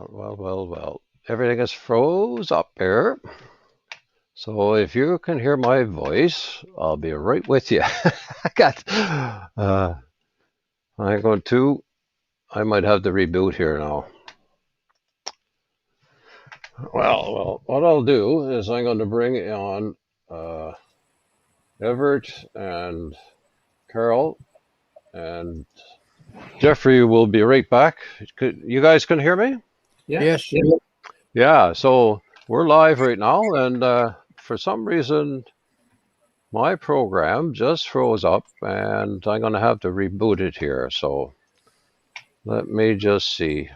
Well. Everything is froze up here. So if you can hear my voice, I'll be right with you. I might have to reboot here now. Well, what I'll do is I'm going to bring on Everett and Carol, and Jeffrey will be right back. You guys can hear me? Yeah. Yes. Yeah, so we're live right now, and for some reason, my program just froze up, and I'm going to have to reboot it here. So let me just see.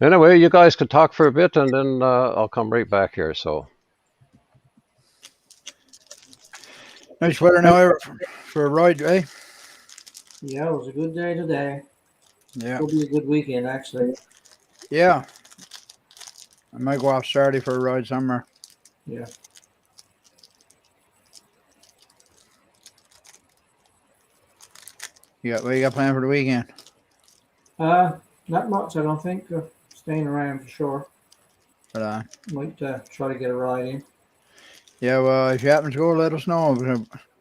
Anyway, you guys can talk for a bit, and then I'll come right back here. So Nice weather now for a ride, eh? Yeah, it was a good day today. Yeah. It'll be a good weekend, actually. Yeah. I might go off Saturday for a ride somewhere. Yeah. What you got planned for the weekend? Not much, I don't think. Staying around for sure. But Might try to get a ride in. yeah, well, if you happen to go, let us know.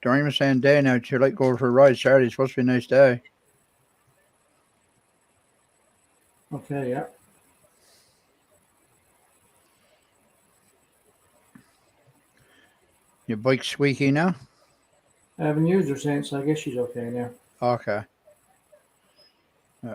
During the same day now, you like going for a ride Saturday. It's supposed to be a nice day. Okay, yeah. Your bike's squeaky now? I haven't used her since, so I guess she's okay now. Okay. Yeah.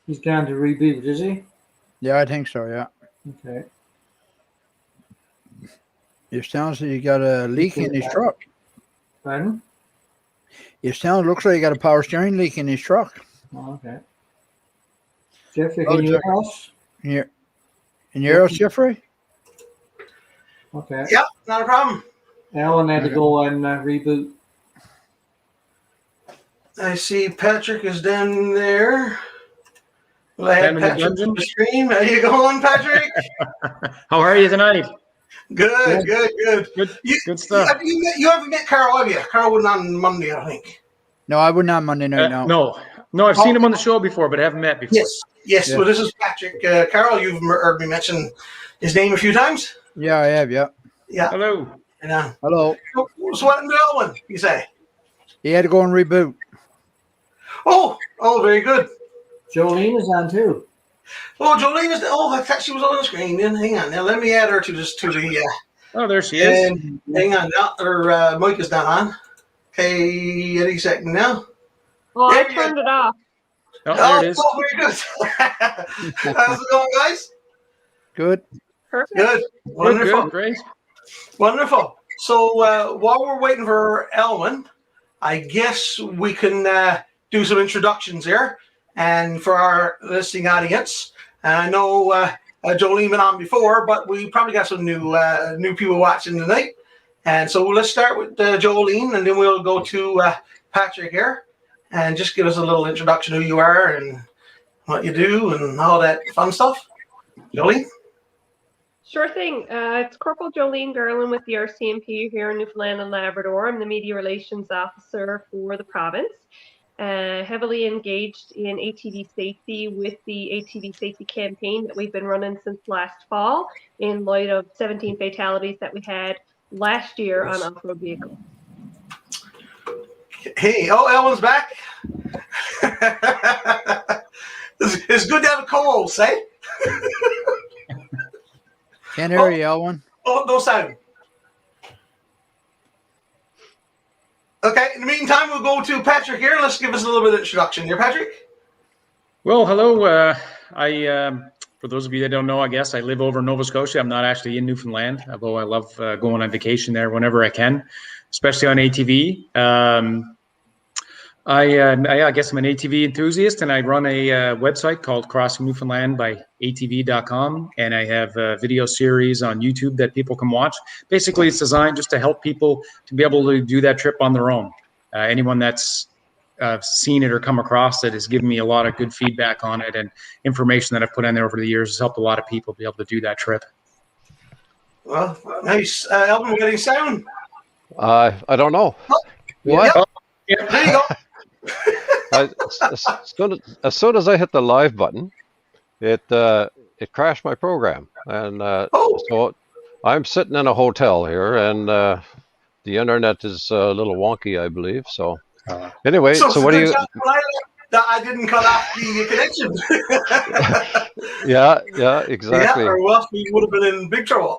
He's going to reboot, is he? Yeah, I think so, yeah. Okay. Your sound says you got a leak in his truck. Pardon? Your sound looks like you got a power steering leak in his truck. Oh, okay. Jeffrey, can you hear us? Can you hear us, Jeffrey? Okay. Yep, not a problem. Alan had to go and reboot. I see Patrick is down there. Well, I had Patrick on the screen. How you going, Patrick? How are you tonight? Good. Good stuff. You haven't met Carl, have you? Carl wasn't on Monday, I think. No, I wouldn't on Monday night, no. No, I've seen him on the show before, but I haven't met before. Yes. Well, this is Patrick. Carl, you've heard me mention his name a few times. Yeah, I have, yeah. Yeah. Hello. Hello. So what happened to Owen, you say? He had to go and reboot. Oh, very good. Jolene is on too. Oh, Jolene is. I thought she was on the screen. Then hang on. Now let me add her to the. Oh, there she is. Hang on. Now her mic is not on. Okay, any second now. Well, I turned it off. Oh, there it is. Oh, very good. How's it going, guys? Good. Perfect. Good. Wonderful. Good, great. Wonderful. So while we're waiting for Elwyn, I guess we can do some introductions here. And for our listening audience, I know Jolene been on before, but we probably got some new people watching tonight. And so let's start with Jolene, and then we'll go to Patrick here, and just give us a little introduction who you are and what you do and all that fun stuff. Jolene? Sure thing. It's Corporal Jolene Garland with the RCMP here in Newfoundland and Labrador. I'm the Media Relations Officer for the province. Heavily engaged in ATV safety with the ATV Safety Campaign that we've been running since last fall in light of 17 fatalities that we had last year on off-road vehicles. Hey, Elwyn's back. It's good to have a co-host, eh? Can't hear you, Elwyn. Oh, no sound. Okay, in the meantime, we'll go to Patrick here. Let's give us a little bit of introduction here, Patrick. Well, hello. For those of you that don't know, I guess I live over in Nova Scotia. I'm not actually in Newfoundland, although I love going on vacation there whenever I can, especially on ATV. I guess I'm an ATV enthusiast, and I run a website called Crossing Newfoundland by ATV.com, and I have a video series on YouTube that people can watch. Basically, it's designed just to help people to be able to do that trip on their own. Anyone that's seen it or come across it has given me a lot of good feedback on it, and information that I've put in there over the years has helped a lot of people be able to do that trip. Well, nice. Elvin, getting sound? I don't know. Oh, What? yep. There you go. As soon as I hit the live button, it crashed my program, and so I'm sitting in a hotel here, and the internet is a little wonky, I believe. So anyway, so what do you? That I didn't cut off the connection. Yeah, exactly. Yeah, or else we would have been in big trouble.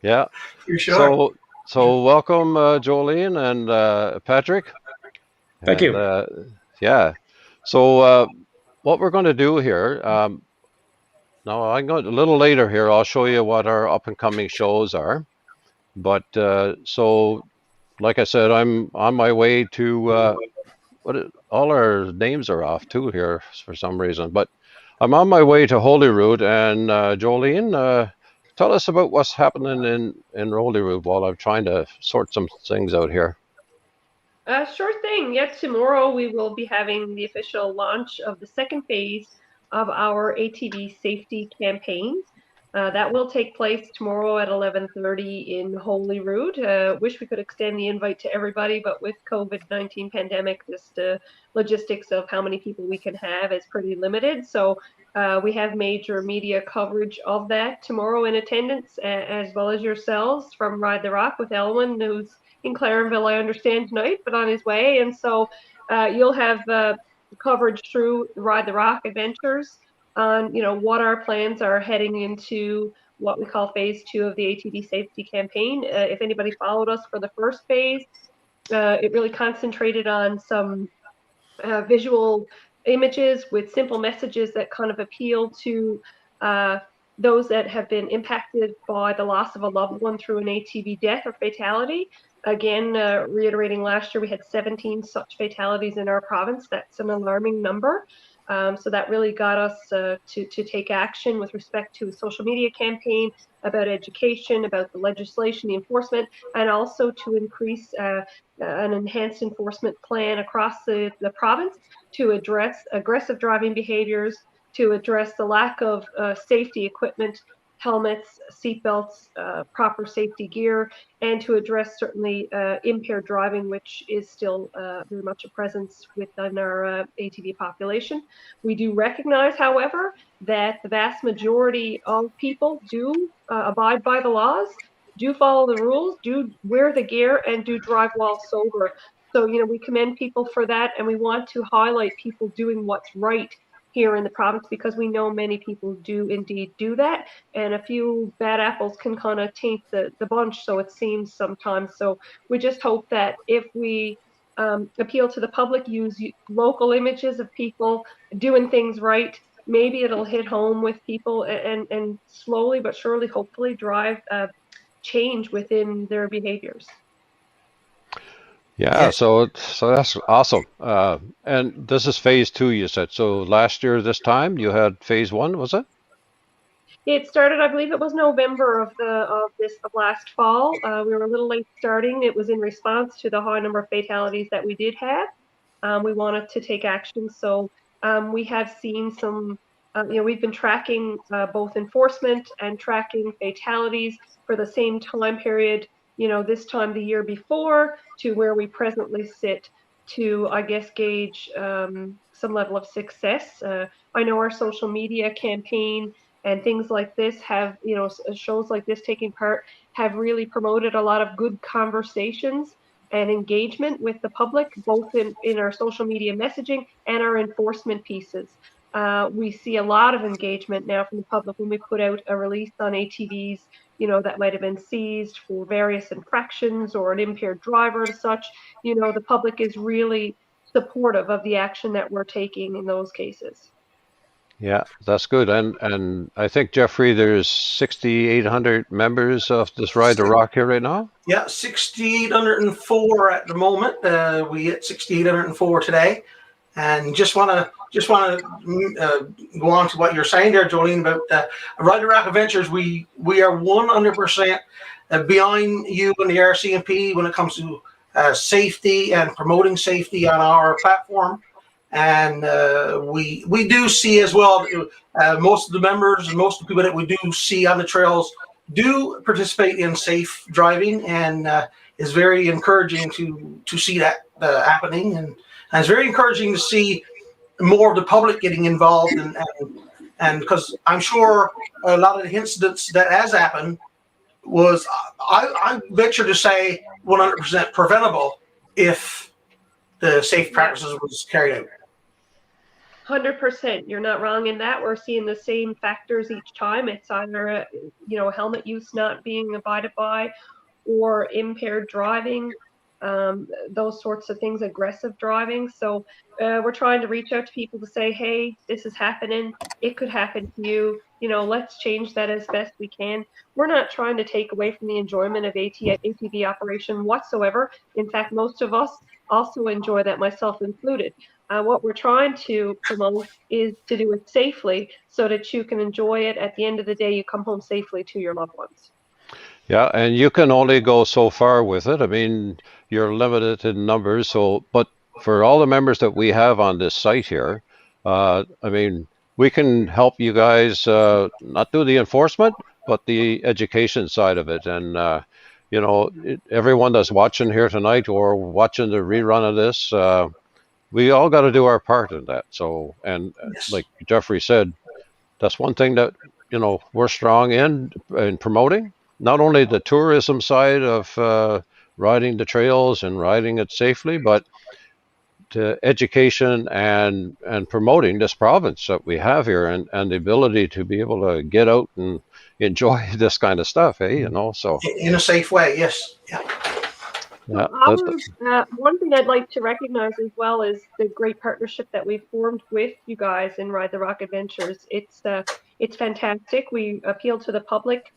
Yeah. For sure. So welcome, Jolene and Patrick. Thank you. Yeah. So what we're going to do here, now I'm going a little later here, I'll show you what our up and coming shows are. But so, like I said, I'm on my way to, all our names are off too here for some reason, but I'm on my way to Holyrood, and Jolene, tell us about what's happening in Holyrood while I'm trying to sort some things out here. Sure thing. Yet tomorrow we will be having the official launch of the second phase of our ATV Safety Campaign. That will take place tomorrow at 11:30 in Holyrood. Wish we could extend the invite to everybody, but with COVID-19 pandemic, just logistics of how many people we can have is pretty limited. So we have major media coverage of that tomorrow in attendance, as well as yourselves from Ride the Rock with Elwin, who's in Clarenville, I understand tonight, but on his way. And so you'll have coverage through Ride the Rock Adventures on, what our plans are heading into what we call phase 2 of the ATV Safety Campaign. If anybody followed us for the first phase, it really concentrated on some visual images with simple messages that kind of appeal to those that have been impacted by the loss of a loved one through an ATV death or fatality. Again, reiterating last year, we had 17 such fatalities in our province. That's an alarming number. So that really got us to take action with respect to a social media campaign about education, about the legislation, the enforcement, and also to increase an enhanced enforcement plan across the province to address aggressive driving behaviors, to address the lack of safety equipment, helmets, seatbelts, proper safety gear, and to address certainly impaired driving, which is still very much a presence within our ATV population. We do recognize, however, that the vast majority of people do abide by the laws, do follow the rules, do wear the gear, and do drive while sober. So, we commend people for that, and we want to highlight people doing what's right here in the province, because we know many people do indeed do that, and a few bad apples can kind of taint the bunch, so it seems sometimes. So we just hope that if we appeal to the public, use local images of people doing things right, maybe it'll hit home with people, and slowly but surely, hopefully, drive change within their behaviors. Yeah, so that's awesome. And this is phase 2, you said. So last year this time you had phase 1, was it? It started, I believe it was November of last fall. We were a little late starting. It was in response to the high number of fatalities that we did have. We wanted to take action. So we have seen some, we've been tracking both enforcement and tracking fatalities for the same time period, this time the year before to where we presently sit, to, I guess, gauge some level of success. I know our social media campaign and things like this have, shows like this taking part have really promoted a lot of good conversations and engagement with the public, both in our social media messaging and our enforcement pieces. We see a lot of engagement now from the public when we put out a release on ATVs, that might have been seized for various infractions or an impaired driver and such. The public is really supportive of the action that we're taking in those cases. Yeah, that's good. And I think, Jeffrey, there's 6,800 members of this Ride the Rock here right now. Yeah, 6,804 at the moment. We hit 6,804 today, and just want to go on to what you're saying there, Jolene, about Ride the Rock Adventures. We are 100% behind you and the RCMP when it comes to safety and promoting safety on our platform. And we do see as well, most of the members and most of the people that we do see on the trails do participate in safe driving, and is very encouraging to see that happening, and it's very encouraging to see more of the public getting involved, and because I'm sure a lot of the incidents that has happened was, I venture to say, 100% preventable if the safe practices was carried out. 100%. You're not wrong in that. We're seeing the same factors each time. It's either, helmet use not being abided by, or impaired driving, those sorts of things, aggressive driving. So we're trying to reach out to people to say, hey, this is happening. It could happen to you. Let's change that as best we can. We're not trying to take away from the enjoyment of ATV operation whatsoever. In fact, most of us also enjoy that, myself included. What we're trying to promote is to do it safely so that you can enjoy it. At the end of the day, you come home safely to your loved ones. Yeah, and you can only go so far with it. I mean, you're limited in numbers. But for all the members that we have on this site here, I mean, we can help you guys not do the enforcement, but the education side of it. And everyone that's watching here tonight or watching the rerun of this, we all got to do our part in that. So, and Yes. like Jeffrey said, that's one thing that we're strong in promoting. Not only the tourism side of riding the trails and riding it safely, but to education and promoting this province that we have here, and the ability to be able to get out and enjoy this kind of stuff, so In a safe way, yes. Yeah. yeah, One thing I'd like to recognize as well is the great partnership that we've formed with you guys in Ride the Rock Adventures. It's fantastic. We appealed to the public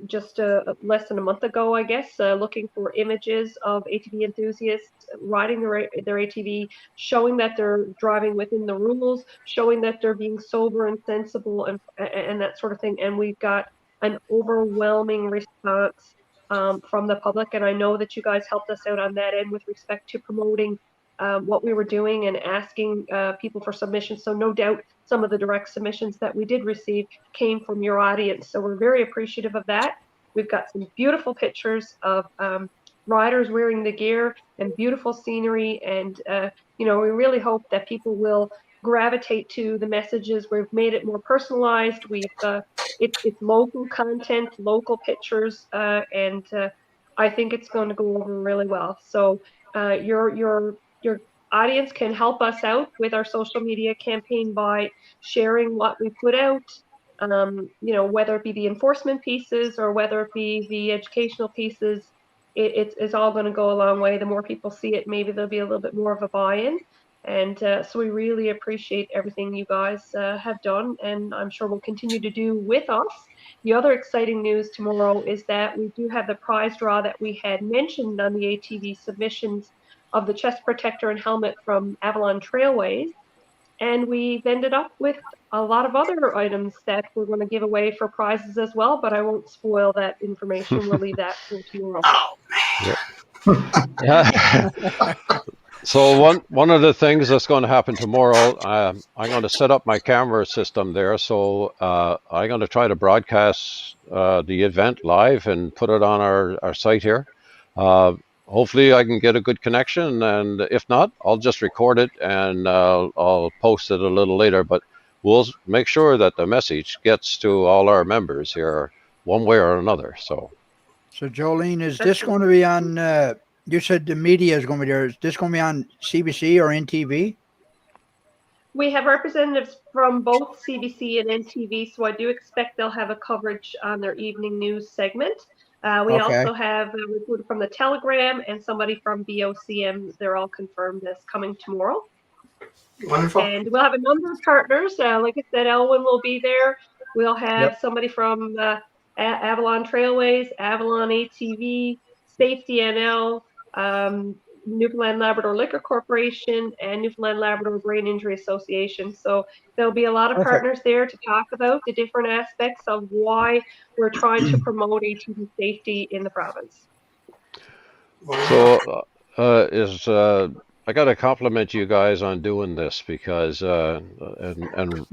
just less than a month ago, I guess, looking for images of ATV enthusiasts riding their ATV, showing that they're driving within the rules, showing that they're being sober and sensible, and that sort of thing. And we've got an overwhelming response from the public, and I know that you guys helped us out on that end with respect to promoting what we were doing and asking people for submissions. So no doubt some of the direct submissions that we did receive came from your audience. So we're very appreciative of that. We've got some beautiful pictures of riders wearing the gear and beautiful scenery, and we really hope that people will gravitate to the messages. We've made it more personalized. It's local content, local pictures, and I think it's going to go over really well. So your audience can help us out with our social media campaign by sharing what we put out, whether it be the enforcement pieces or whether it be the educational pieces. It's all going to go a long way. The more people see it, maybe there'll be a little bit more of a buy-in. And so we really appreciate everything you guys have done, and I'm sure will continue to do with us. The other exciting news tomorrow is that we do have the prize draw that we had mentioned on the ATV submissions of the chest protector and helmet from Avalon Trailways. And we've ended up with a lot of other items that we're going to give away for prizes as well, but I won't spoil that information. We'll leave that for tomorrow. Oh, man. Yeah. So one of the things that's going to happen tomorrow, I'm going to set up my camera system there. So I'm going to try to broadcast the event live and put it on our site here. Hopefully I can get a good connection, and if not, I'll just record it and I'll post it a little later. But we'll make sure that the message gets to all our members here one way or another. So Jolene, is this going to be on... you said the media is going to be there. Is this going to be on CBC or NTV? We have representatives from both CBC and NTV, so I do expect they'll have a coverage on their evening news segment. We also have a reporter from the Telegram and somebody from BOCM. They're all confirmed as coming tomorrow. Wonderful. And we'll have a number of partners. Like I said, Elwyn will be there. We'll have somebody from Avalon Trailways, Avalon ATV, Safety NL, Newfoundland Labrador Liquor Corporation, and Newfoundland Labrador Brain Injury Association. So there'll be a lot of partners there to talk about the different aspects of why we're trying to promote ATV safety in the province. So I got to compliment you guys on doing this because and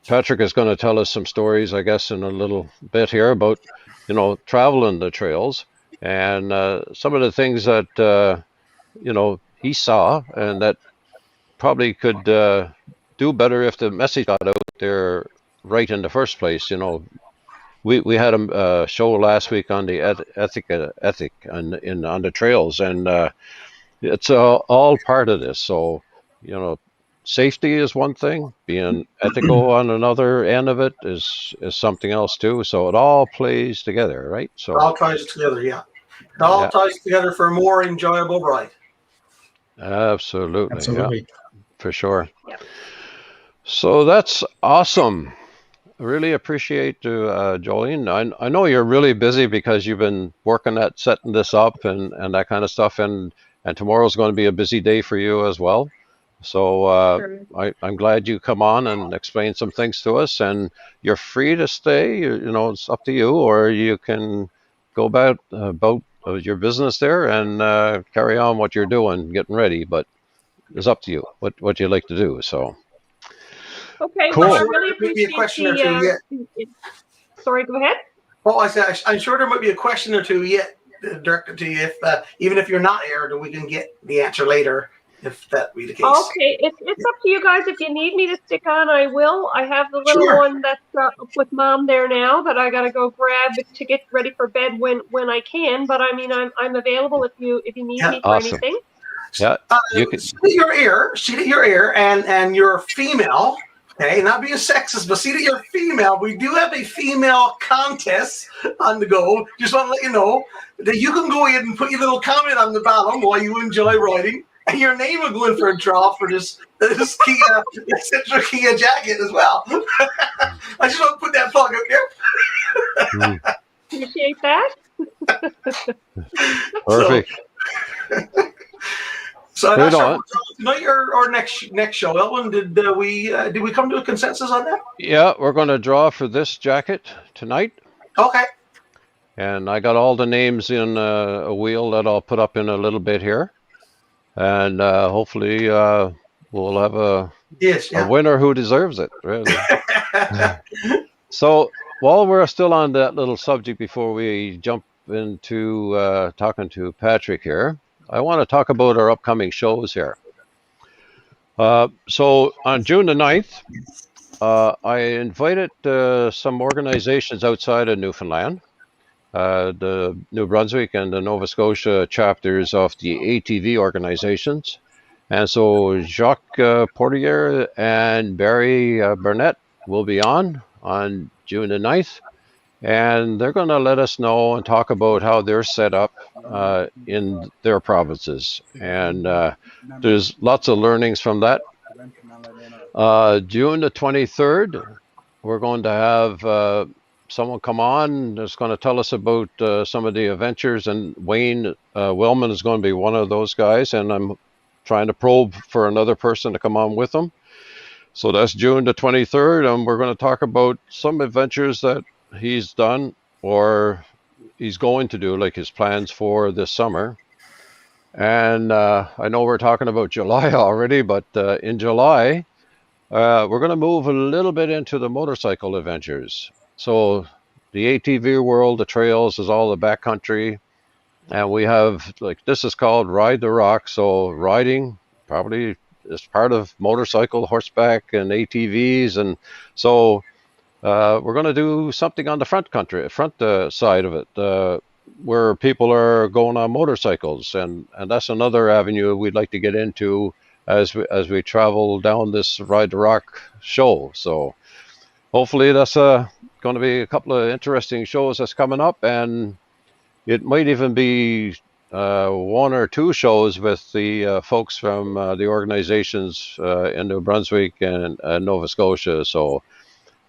Patrick is going to tell us some stories, I guess, in a little bit here about traveling the trails and some of the things that he saw and that probably could do better if the message got out there right in the first place. We had a show last week on the ethic on the trails, and it's all part of this. So, safety is one thing, being ethical on another end of it is something else too. So it all plays together, right? So it all ties together, yeah. It all ties together for a more enjoyable ride. Absolutely. Absolutely. Yeah, for sure. Yep. So that's awesome. I really appreciate Jolene. I know you're really busy because you've been working at setting this up and that kind of stuff, and tomorrow's going to be a busy day for you as well. So Sure. I'm glad you come on and explain some things to us, and you're free to stay. It's up to you, or you can go about your business there and carry on what you're doing, getting ready. But it's up to you what you like to do. So. Okay, Cool. well, I Sure, really there might be a appreciate question or two yet. Sorry, go ahead. Well, I said I'm sure there might be a question or two yet directed to you. If even if you're not aired, we can get the answer later if that be the case. Okay, it's up to you guys. If you need me to stick on, I will. I have the little Sure. one that's up with mom there now that I gotta go grab to get ready for bed when I can. But I mean, I'm available if you need me for Awesome. anything. Yeah, you can. See that you're here, and you're female. Okay, not being sexist, but see that you're female. We do have a female contest on the go. Just want to let you know that you can go ahead and put your little comment on the bottom while you enjoy riding, and your name will go in for a draw for this Kia, Central Kia jacket as well. I just want to put that plug up there. Appreciate that. Perfect. So Right on. tonight or next show, Elwyn, did we come to a consensus on that? Yeah, we're going to draw for this jacket tonight. Okay. And I got all the names in a wheel that I'll put up in a little bit here. And hopefully we'll have a winner who deserves it, really. So while we're still on that little subject before we jump into talking to Patrick here, I want to talk about our upcoming shows here. So on June the 9th, I invited some organizations outside of Newfoundland, the New Brunswick and the Nova Scotia chapters of the ATV organizations. And so Jacques Portier and Barry Burnett will be on June the 9th. And they're going to let us know and talk about how they're set up in their provinces. And there's lots of learnings from that. June the 23rd, we're going to have someone come on that's going to tell us about some of the adventures. And Wayne Wellman is going to be one of those guys. And I'm trying to probe for another person to come on with them. So that's June the 23rd. And we're going to talk about some adventures that he's done or he's going to do, like his plans for this summer. And I know we're talking about July already, but in July we're going to move a little bit into the motorcycle adventures. So the ATV world, the trails, is all the backcountry, and we have, like, this is called Ride the Rock. So riding probably is part of motorcycle, horseback, and ATVs, and so we're going to do something on the front side of it, where people are going on motorcycles, and that's another avenue we'd like to get into as we travel down this Ride the Rock show. So hopefully that's going to be a couple of interesting shows that's coming up, and it might even be one or two shows with the folks from the organizations in New Brunswick and Nova Scotia. So,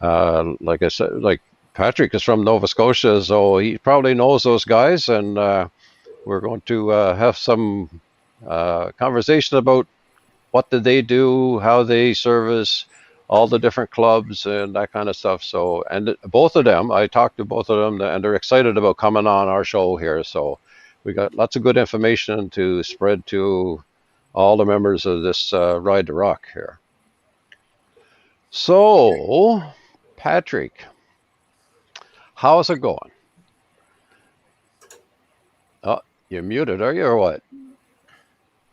like I said, like Patrick is from Nova Scotia, so he probably knows those guys, and we're going to have some conversation about what did they do, how they service all the different clubs and that kind of stuff. So, and both of them, I talked to both of them, and they're excited about coming on our show here. So we got lots of good information to spread to all the members of this Ride to Rock here. So, Patrick, how's it going? Oh, you're muted, are you, or what?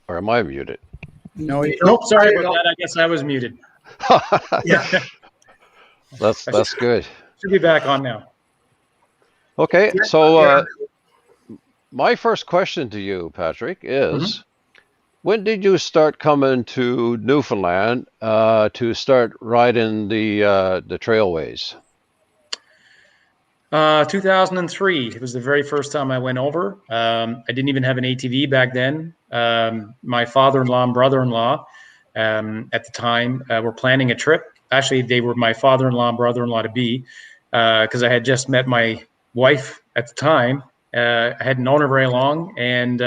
Or am I muted? No, Nope, sorry about that. I guess I was muted. Yeah. That's good. Should be back on now. Okay, so my first question to you, Patrick, is when did you start coming to Newfoundland to start riding the trailways? 2003. It was the very first time I went over. I didn't even have an ATV back then. My father-in-law and brother-in-law at the time were planning a trip. Actually, they were my father-in-law and brother-in-law to be, because I had just met my wife at the time. I hadn't known her very long, and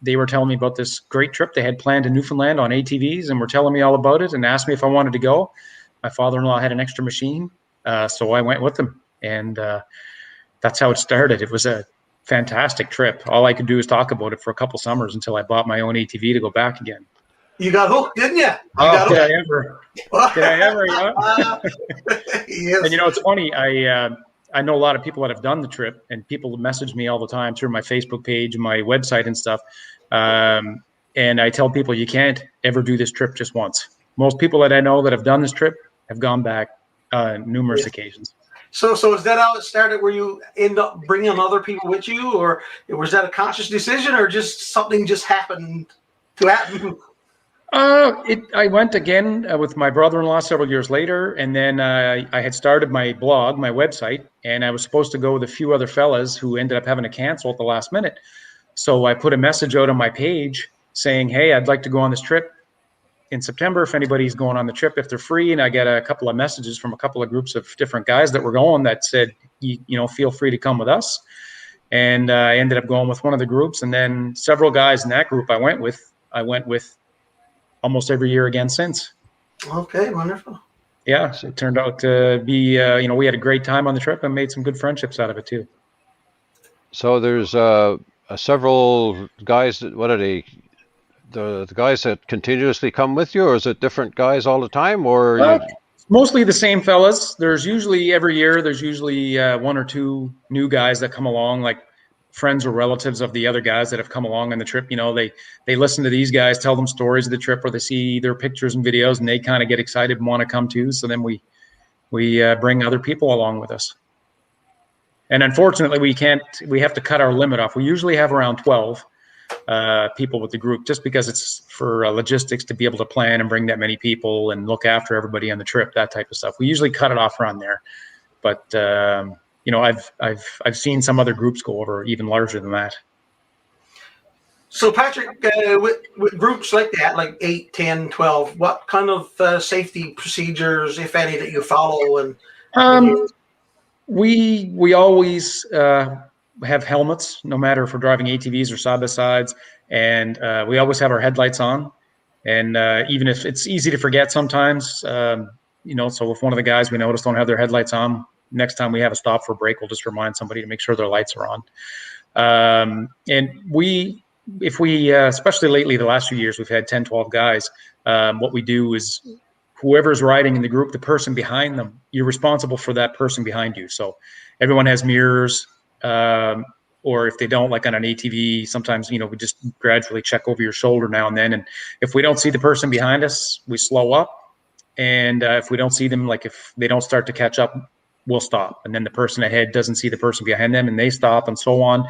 they were telling me about this great trip they had planned in Newfoundland on ATVs, and were telling me all about it and asked me if I wanted to go. My father-in-law had an extra machine, so I went with them, and that's how it started. It was a fantastic trip. All I could do was talk about it for a couple summers until I bought my own ATV to go back again. You got hooked, didn't you? Did I ever? Did I ever? Yeah. Yes. And you know, it's funny. I know a lot of people that have done the trip, and people message me all the time through my Facebook page and my website and stuff. And I tell people you can't ever do this trip just once. Most people that I know that have done this trip have gone back numerous occasions. So is that how it started, where you end up bringing other people with you, or was that a conscious decision, or just something just happened to happen? I went again with my brother-in-law several years later, and then I had started my blog, my website, and I was supposed to go with a few other fellas who ended up having to cancel at the last minute. So I put a message out on my page saying, hey, I'd like to go on this trip in September if anybody's going on the trip, if they're free. And I get a couple of messages from a couple of groups of different guys that were going that said, you know, feel free to come with us. And I ended up going with one of the groups, and then several guys in that group I went with almost every year again since. Okay, wonderful. Yeah, so it turned out to be, you know, we had a great time on the trip and made some good friendships out of it too. So there's several guys that, what are they? The guys that continuously come with you, or is it different guys all the time, or? Mostly the same fellas. There's usually every year, there's usually one or two new guys that come along, like friends or relatives of the other guys that have come along on the trip. You know, they listen to these guys, tell them stories of the trip, or they see their pictures and videos, and they kind of get excited and want to come too. So then we bring other people along with us. And unfortunately, we have to cut our limit off. We usually have around 12 people with the group, just because it's for logistics to be able to plan and bring that many people and look after everybody on the trip, that type of stuff. We usually cut it off around there. But you know, I've seen some other groups go over even larger than that. So Patrick, with groups like that, like 8, 10, 12, what kind of safety procedures, if any, that you follow? And we always have helmets, no matter if we're driving ATVs or side-by-sides, and we always have our headlights on. And even if it's easy to forget sometimes, you know, so if one of the guys we notice don't have their headlights on, next time we have a stop for a break, we'll just remind somebody to make sure their lights are on. And if we, especially lately, the last few years, we've had 10, 12 guys. What we do is whoever's riding in the group, the person behind them, you're responsible for that person behind you. So everyone has mirrors, or if they don't, like on an ATV, sometimes, you know, we just gradually check over your shoulder now and then. And if we don't see the person behind us, we slow up. And if we don't see them, like if they don't start to catch up, we'll stop. And then the person ahead doesn't see the person behind them and they stop, and so on.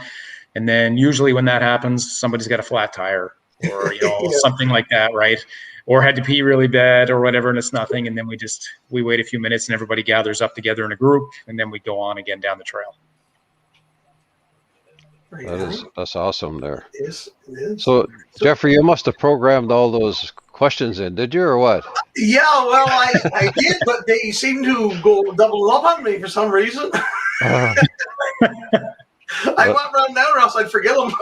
And then usually when that happens, somebody's got a flat tire, or, you know, something like that, right? Or had to pee really bad or whatever, and it's nothing. And then we wait a few minutes and everybody gathers up together in a group, and then we go on again down the trail. Very That nice. is, that's awesome there. It is. It is. So, Jeffrey, you must have programmed all those questions in, did you, or what? Yeah, well, I did, but they seem to go double up on me for some reason. Uh, I went round now, or else I'd forget them.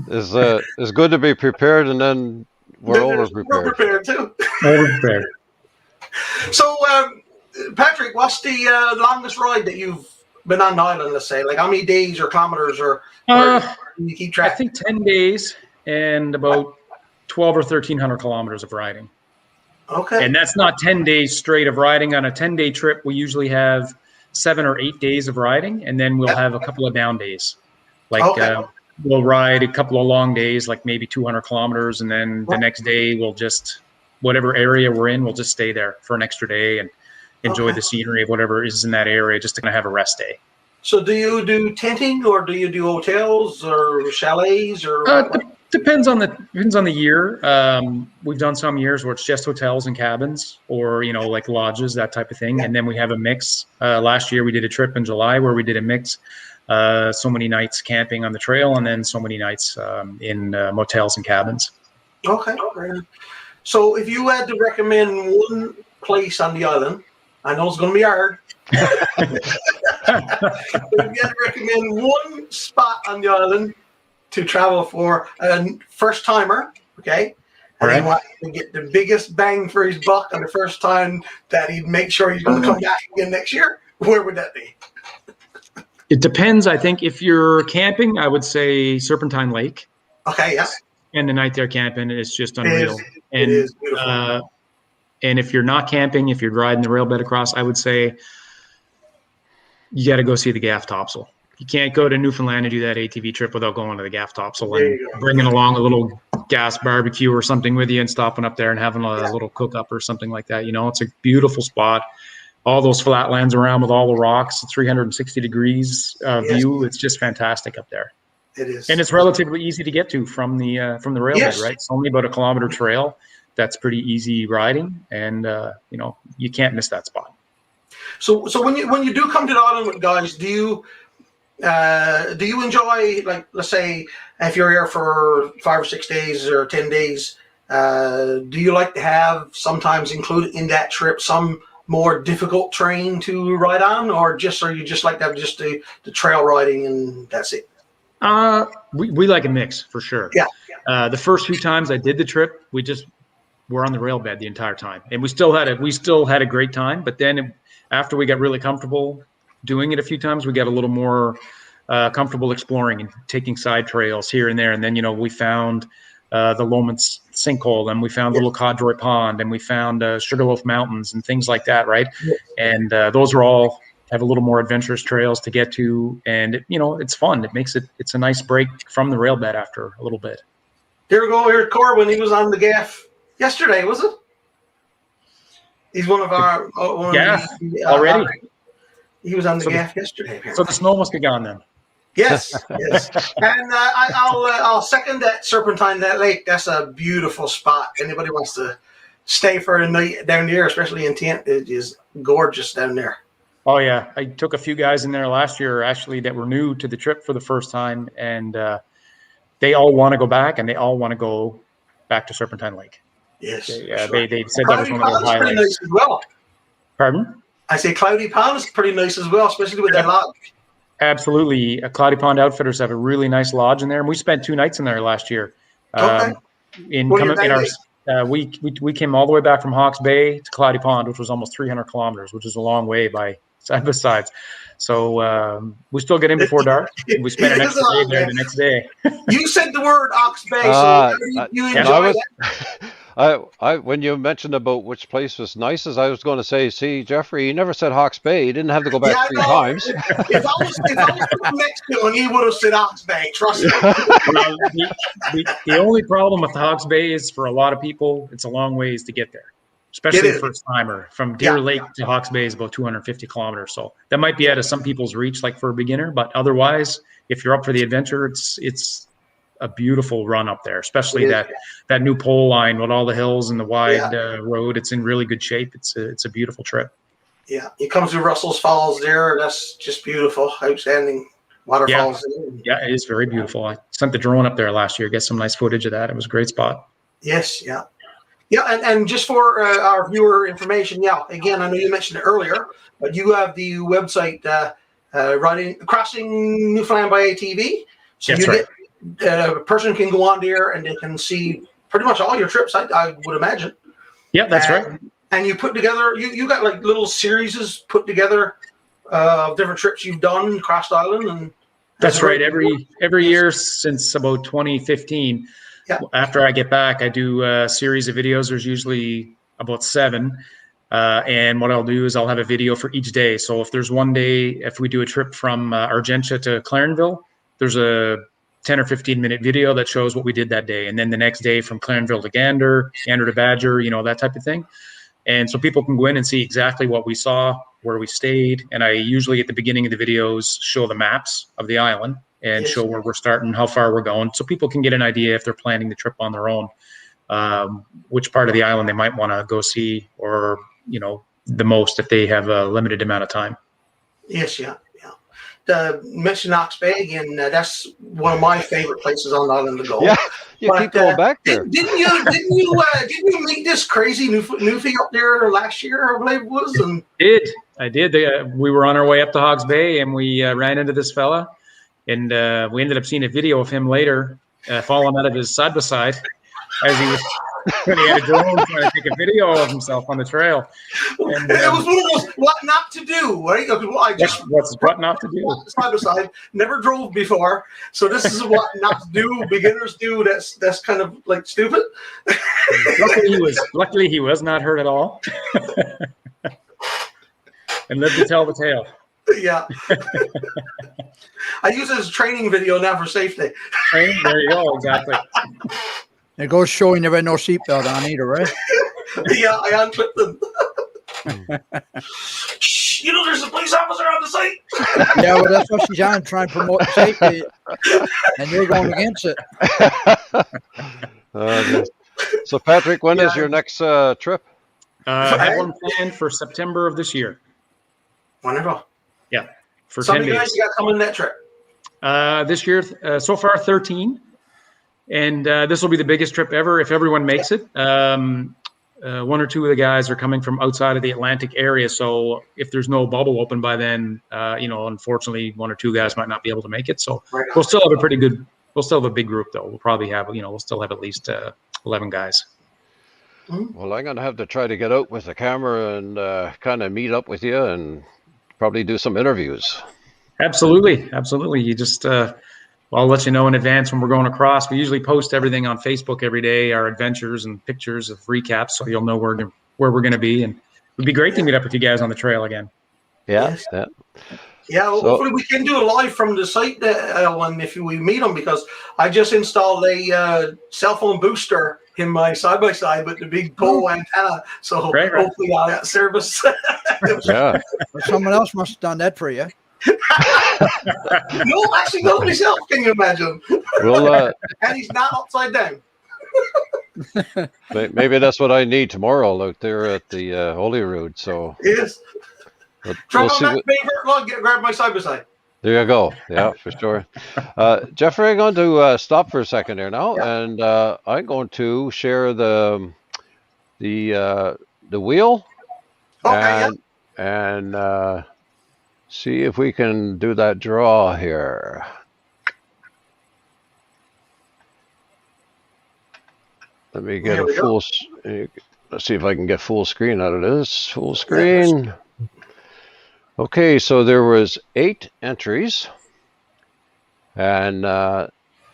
it's good to be prepared, and then we're over We're prepared. prepared too. Over there. So, Patrick, what's the longest ride that you've been on the island? Let's say, like how many days or kilometers, or you keep I track? think 10 days and about 12 or 1,300 kilometers of riding. Okay. And that's not 10 days straight of riding. On a 10-day trip, we usually have 7 or 8 days of riding, and then we'll have a couple of down days. Like we'll ride a couple of long days, like maybe 200 kilometers, and then the next day we'll just, whatever area we're in, we'll just stay there for an extra day and enjoy the scenery of whatever is in that area, just to kind of have a rest day. So do you do tenting, or do you do hotels or chalets, or Depends on the year. We've done some years where it's just hotels and cabins, or like lodges, that type of thing. And then we have a mix. Last year we did a trip in July where we did a mix. So many nights camping on the trail, and then so many nights in motels and cabins. Okay. So if you had to recommend one place on the island, I know it's going to be hard. But if you had to recommend one spot on the island to travel for a first timer, okay, and he wants to get the biggest bang for his buck on the first time that he'd make sure he's going to come back again next year, where would that be? It depends. I think if you're camping, I would say Serpentine Lake. Okay, yes. And the night there camping is just unreal. It is beautiful. And if you're not camping, if you're riding the rail bed across, I would say you got to go see the Gaff Topsail. You can't go to Newfoundland and do that ATV trip without going to the Gaff Topsail and bringing along a little gas barbecue or something with you and stopping up there and having a little cook up or something like that. It's a beautiful spot. All those flatlands around with all the rocks, 360 degrees view. It's just fantastic up there. It is. And it's relatively easy to get to from the railbed, right? It's only about a kilometer trail. That's pretty easy riding, and you can't miss that spot. So when you do come to the island with guys, do you enjoy, like, let's say if you're here for 5 or 6 days or 10 days, do you like to have sometimes included in that trip some more difficult terrain to ride on, or you just like to have just the trail riding and that's it? We like a mix for sure. Yeah. The first few times I did the trip, we're on the rail bed the entire time, and we still had a great time. But then after we got really comfortable doing it a few times, we got a little more comfortable exploring and taking side trails here and there. And then we found the Lomans sinkhole, and we found Little Codroy Pond, and we found Sugarloaf Mountains and things like that, right? And those are all have a little more adventurous trails to get to, and it's fun. It's a nice break from the rail bed after a little bit. Here we go. Here's Corp when he was on the Gaff yesterday, was it? He's one of our Gaff already. He was on the Gaff yesterday. Apparently. So the snow must be gone then. Yes. And I'll second that Serpentine, that lake. That's a beautiful spot. Anybody wants to stay for a night down there, especially in tent, it is gorgeous down there. Oh yeah, I took a few guys in there last year actually that were new to the trip for the first time, and they all want to go back, and they all want to go back to Serpentine Lake. Yes. They said that was one of their highlights. Pretty nice as well. Pardon? I say Cloudy Pond is pretty nice as well, especially with that lodge. Absolutely. Cloudy Pond Outfitters have a really nice lodge in there, and we spent 2 nights in there last year. Okay. We came all the way back from Hawke's Bay to Cloudy Pond, which was almost 300 kilometers, which is a long way by side by sides. So we still get in before dark. We spent an extra day there the next day. You said the word Hawke's Bay, so you enjoy that? When you mentioned about which place was nicest, I was going to say, see, Jeffrey, he never said Hawke's Bay. He didn't have to go back 3 times. If I was from Mexico, he would have said Hawke's Bay. Trust me. Well, the only problem with Hawke's Bay is for a lot of people, it's a long ways to get there, especially the first timer. From Deer Lake to Hawke's Bay is about 250 kilometers. So that might be out of some people's reach, like for a beginner. But otherwise, if you're up for the adventure, it's a beautiful run up there, especially that new pole line with all the hills and the wide road. It's in really good shape. It's a beautiful trip. Yeah, it comes to Russell's Falls there. That's just beautiful, outstanding waterfalls. Yeah, it is very beautiful. I sent the drone up there last year, get some nice footage of that. It was a great spot. Yes, yeah. Yeah, and just for our viewer information, yeah, again, I know you mentioned it earlier, but you have the website Crossing Newfoundland by ATV. So That's you right. get a person can go on there and they can see pretty much all your trips, I would imagine. Yeah, that's right. And you put together, you got like little series put together of different trips you've done across the island. And that's right. Every year since about 2015, after I get back, I do a series of videos. There's usually about 7. And what I'll do is I'll have a video for each day. So if there's one day, if we do a trip from Argentia to Clarenville, there's a 10 or 15 minute video that shows what we did that day. And then the next day from Clarenville to Gander to Badger, that type of thing. And so people can go in and see exactly what we saw, where we stayed. And I usually at the beginning of the videos show the maps of the island and show where we're starting, how far we're going. So people can get an idea if they're planning the trip on their own, which part of the island they might want to go see, or, the most if they have a limited amount of time. Yes, yeah. Mention Knox Bay again. That's one of my favorite places on the island to go. Yeah, you keep going back there. Didn't you meet this crazy newfie up there last year? I believe it was. And I did. We were on our way up to Hogs Bay, and we ran into this fella, and we ended up seeing a video of him later falling out of his side by side as he was. When he had a drone trying to take a video of himself on the trail. And, it was one of those what not to do, right? What's what not to do? Side by side, never drove before, so this is what not to do. Beginners do. That's kind of like stupid. Luckily he was not hurt at all, and lived to tell the tale. Yeah. I use it as a training video now for safety. There you go. Exactly. It goes showing there ain't no seatbelt on either, right? Yeah, I unclipped them. Shh, there's a police officer on the site. Yeah, well, that's what she's on, trying to promote safety, and you're going against it. So, Patrick, when is your next trip? I have one planned for September of this year. Wonderful. Yeah, for Some 10 of you days. guys got coming that trip? This year, so far, 13. And this will be the biggest trip ever if everyone makes it. 1 or 2 of the guys are coming from outside of the Atlantic area. So if there's no bubble open by then, unfortunately, 1 or 2 guys might not be able to make it. So we'll still have we'll still have a big group though. We'll probably have, we'll still have at least 11 guys. Well, I'm going to have to try to get out with the camera and kind of meet up with you and probably do some interviews. Absolutely. You just, I'll let you know in advance when we're going across. We usually post everything on Facebook every day, our adventures and pictures of recaps, so you'll know where we're going to be. And it would be great to meet up with you guys on the trail again. Yeah. Yeah, well, hopefully we can do it live from the site, Ellen, if we meet them, because I just installed a cell phone booster in my side-by-side with the big pole antenna, so hopefully I'll get service. Yeah. Well, someone else must have done that for you. No, actually not myself, can you imagine? Well, and he's not upside down. Maybe that's what I need tomorrow out there at the Holyrood. So yes. We'll see grab my side-by-side. There you go. Yeah, for sure. Jeffrey, I'm going to stop for a second here now, and I'm going to share the wheel and see if we can do that draw here. Let me get a full. Let's see if I can get full screen out of this. Full screen. Okay, so there was 8 entries, and I'm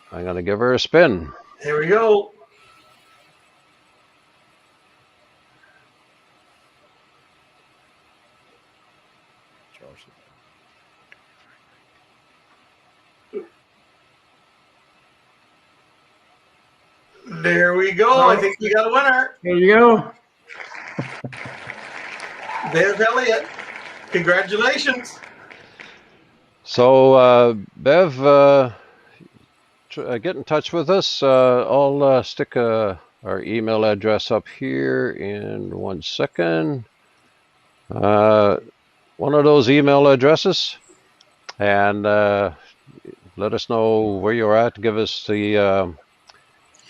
going to give her a spin. Here we go. There we go. I think we got a winner. There you go. There's Elliot. Congratulations. So, Bev, get in touch with us. I'll stick our email address up here in 1 second. One of those email addresses. And let us know where you're at. Give us the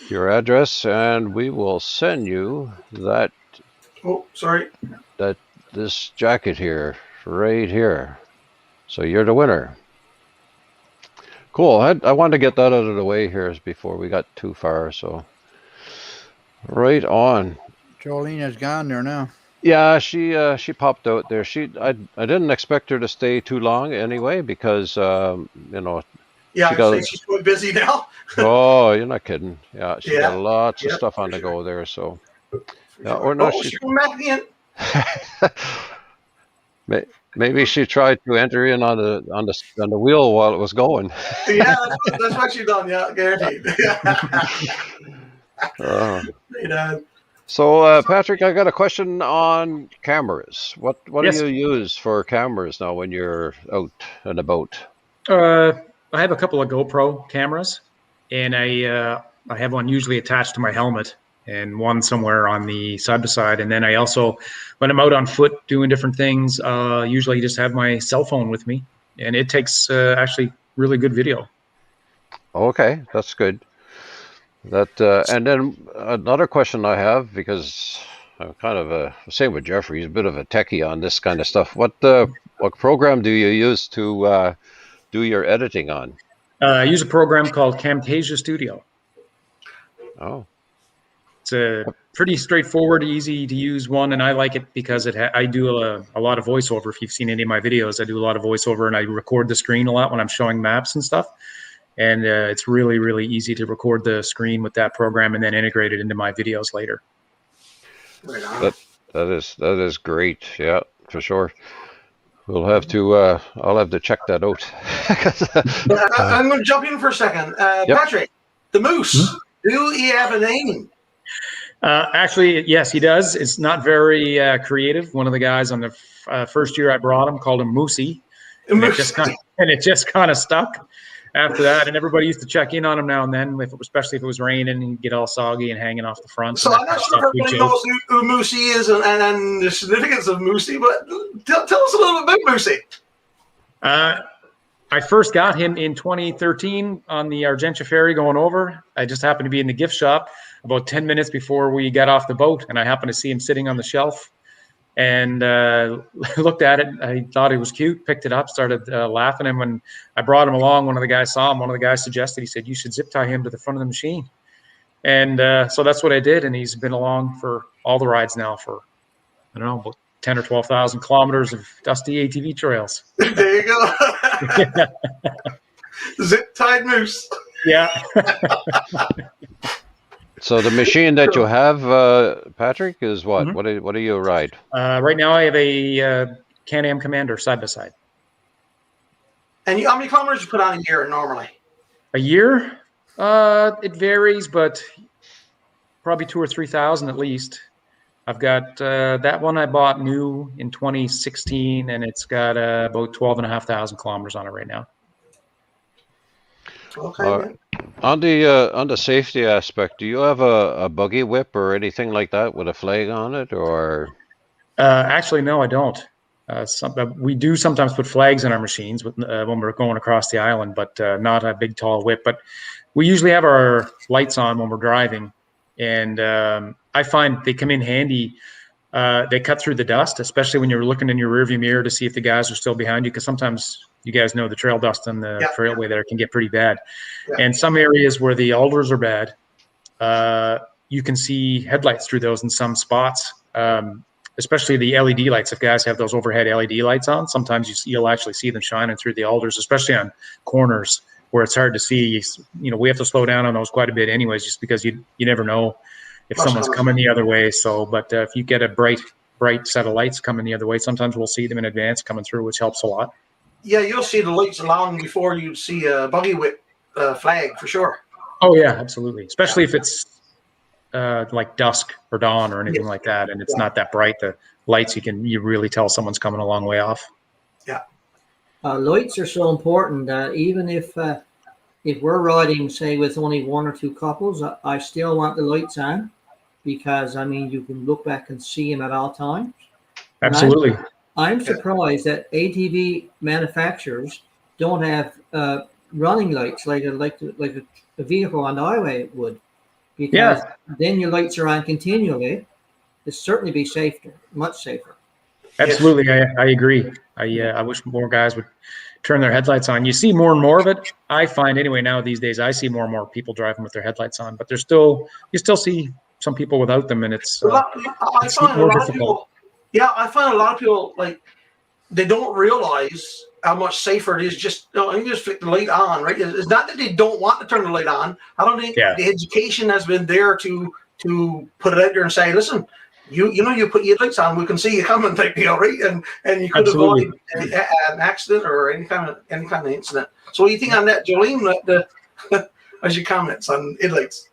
your address, and we will send you Oh, sorry. this jacket here, right here. So you're the winner. Cool. I wanted to get that out of the way here before we got too far. So right on. Jolene is gone there now. Yeah, she popped out there. I didn't expect her to stay too long anyway because you know, Yeah, she I'd say got she's quite busy now. oh, you're not kidding. Yeah, she got Yeah, lots of yeah, stuff on for the sure. go there. So For yeah, sure. or no, Oh, she came back in. maybe she tried to enter in on the wheel while it was going. Yeah, that's what she done. Yeah, guaranteed. Uh, Right on. so Patrick, I got a question on cameras. What do Yes. you use for cameras now when you're out and about? I have a couple of GoPro cameras, and I have one usually attached to my helmet, and one somewhere on the side by side. And then I also, when I'm out on foot doing different things, usually just have my cell phone with me, and it takes actually really good video. Okay, that's good. And then another question I have, because I'm kind of same with Jeffrey, he's a bit of a techie on this kind of stuff. What program do you use to do your editing on? I use a program called Camtasia Studio. Oh, It's a pretty straightforward, easy to use one, and I like it because I do a lot of voiceover. If you've seen any of my videos, I do a lot of voiceover, and I record the screen a lot when I'm showing maps and stuff. And it's really, really easy to record the screen with that program and then integrate it into my videos later. Right on. that is great. Yeah, for sure. We'll have to. I'll have to check that out. I'm going to jump in for a second. Yep. Patrick, the moose. Do he have a name? Actually, yes, he does. It's not very creative. One of the guys on the first year I brought him called him Moosey, and it just kind of stuck after that. And everybody used to check in on him now and then, especially if it was raining, and he'd get all soggy and hanging off the front. So I'm not sure if everybody knows who Moosey is and the significance of Moosey, but tell us a little bit about Moosey. I first got him in 2013 on the Argentia ferry going over. I just happened to be in the gift shop about 10 minutes before we got off the boat, and I happened to see him sitting on the shelf and looked at it. I thought it was cute, picked it up, started laughing. And when I brought him along, one of the guys saw him. One of the guys suggested, he said, "You should zip tie him to the front of the machine." And so that's what I did, and he's been along for all the rides now for, I don't know, about 10 or 12,000 kilometers of dusty ATV trails. There you go. Zip-tied moose. Yeah. So the machine that you have, Patrick, is what? Mm-hmm. What do you ride? Right now I have a Can-Am Commander side by side. And how many kilometers you put on a year normally? A year? It varies, but probably 2,000 or 3,000 at least. I've got that one I bought new in 2016, and it's got about 12,500 kilometers on it right now. Okay. On the safety aspect, do you have a buggy whip or anything like that with a flag on it, or? Actually, no, I don't. We do sometimes put flags in our machines when we're going across the island, but not a big tall whip. But we usually have our lights on when we're driving, and I find they come in handy. They cut through the dust, especially when you're looking in your rearview mirror to see if the guys are still behind you, because sometimes you guys know the trail dust on the trailway there can get pretty bad. Yeah. And some areas where the alders are bad, you can see headlights through those in some spots, especially the LED lights. If guys have those overhead LED lights on, sometimes you'll actually see them shining through the alders, especially on corners where it's hard to see. You know, we have to slow down on those quite a bit anyways, just because you never know if someone's coming the other way. So, but if you get a bright set of lights coming the other way, sometimes we'll see them in advance coming through, which helps a lot. Yeah, you'll see the lights long before you see a buggy whip flag for sure. Oh yeah, absolutely. Especially if it's like dusk or dawn or anything like that, and it's not that bright. The lights, you really tell someone's coming a long way off. Yeah. Lights are so important that even if we're riding, say, with only one or two couples, I still want the lights on, because I mean you can look back and see them at all times. Absolutely. I'm surprised that ATV manufacturers don't have running lights like a vehicle on the highway would, because then your lights are on continually. It'd certainly be safer, much safer. Absolutely, I agree. I wish more guys would turn their headlights on. You see more and more of it. I find anyway now these days I see more and more people driving with their headlights on, but you still see some people without them, and it's more difficult. I find a lot of people like they don't realize how much safer it is. Just you just flick the light on, right? It's not that they don't want to turn the light on. I don't think the education has been there to put it out there and say, listen, you put your lights on, we can see you coming, type deal, right? And you could avoid an accident or any kind of incident. So what do you think on that, Jolene? As your comments on headlights?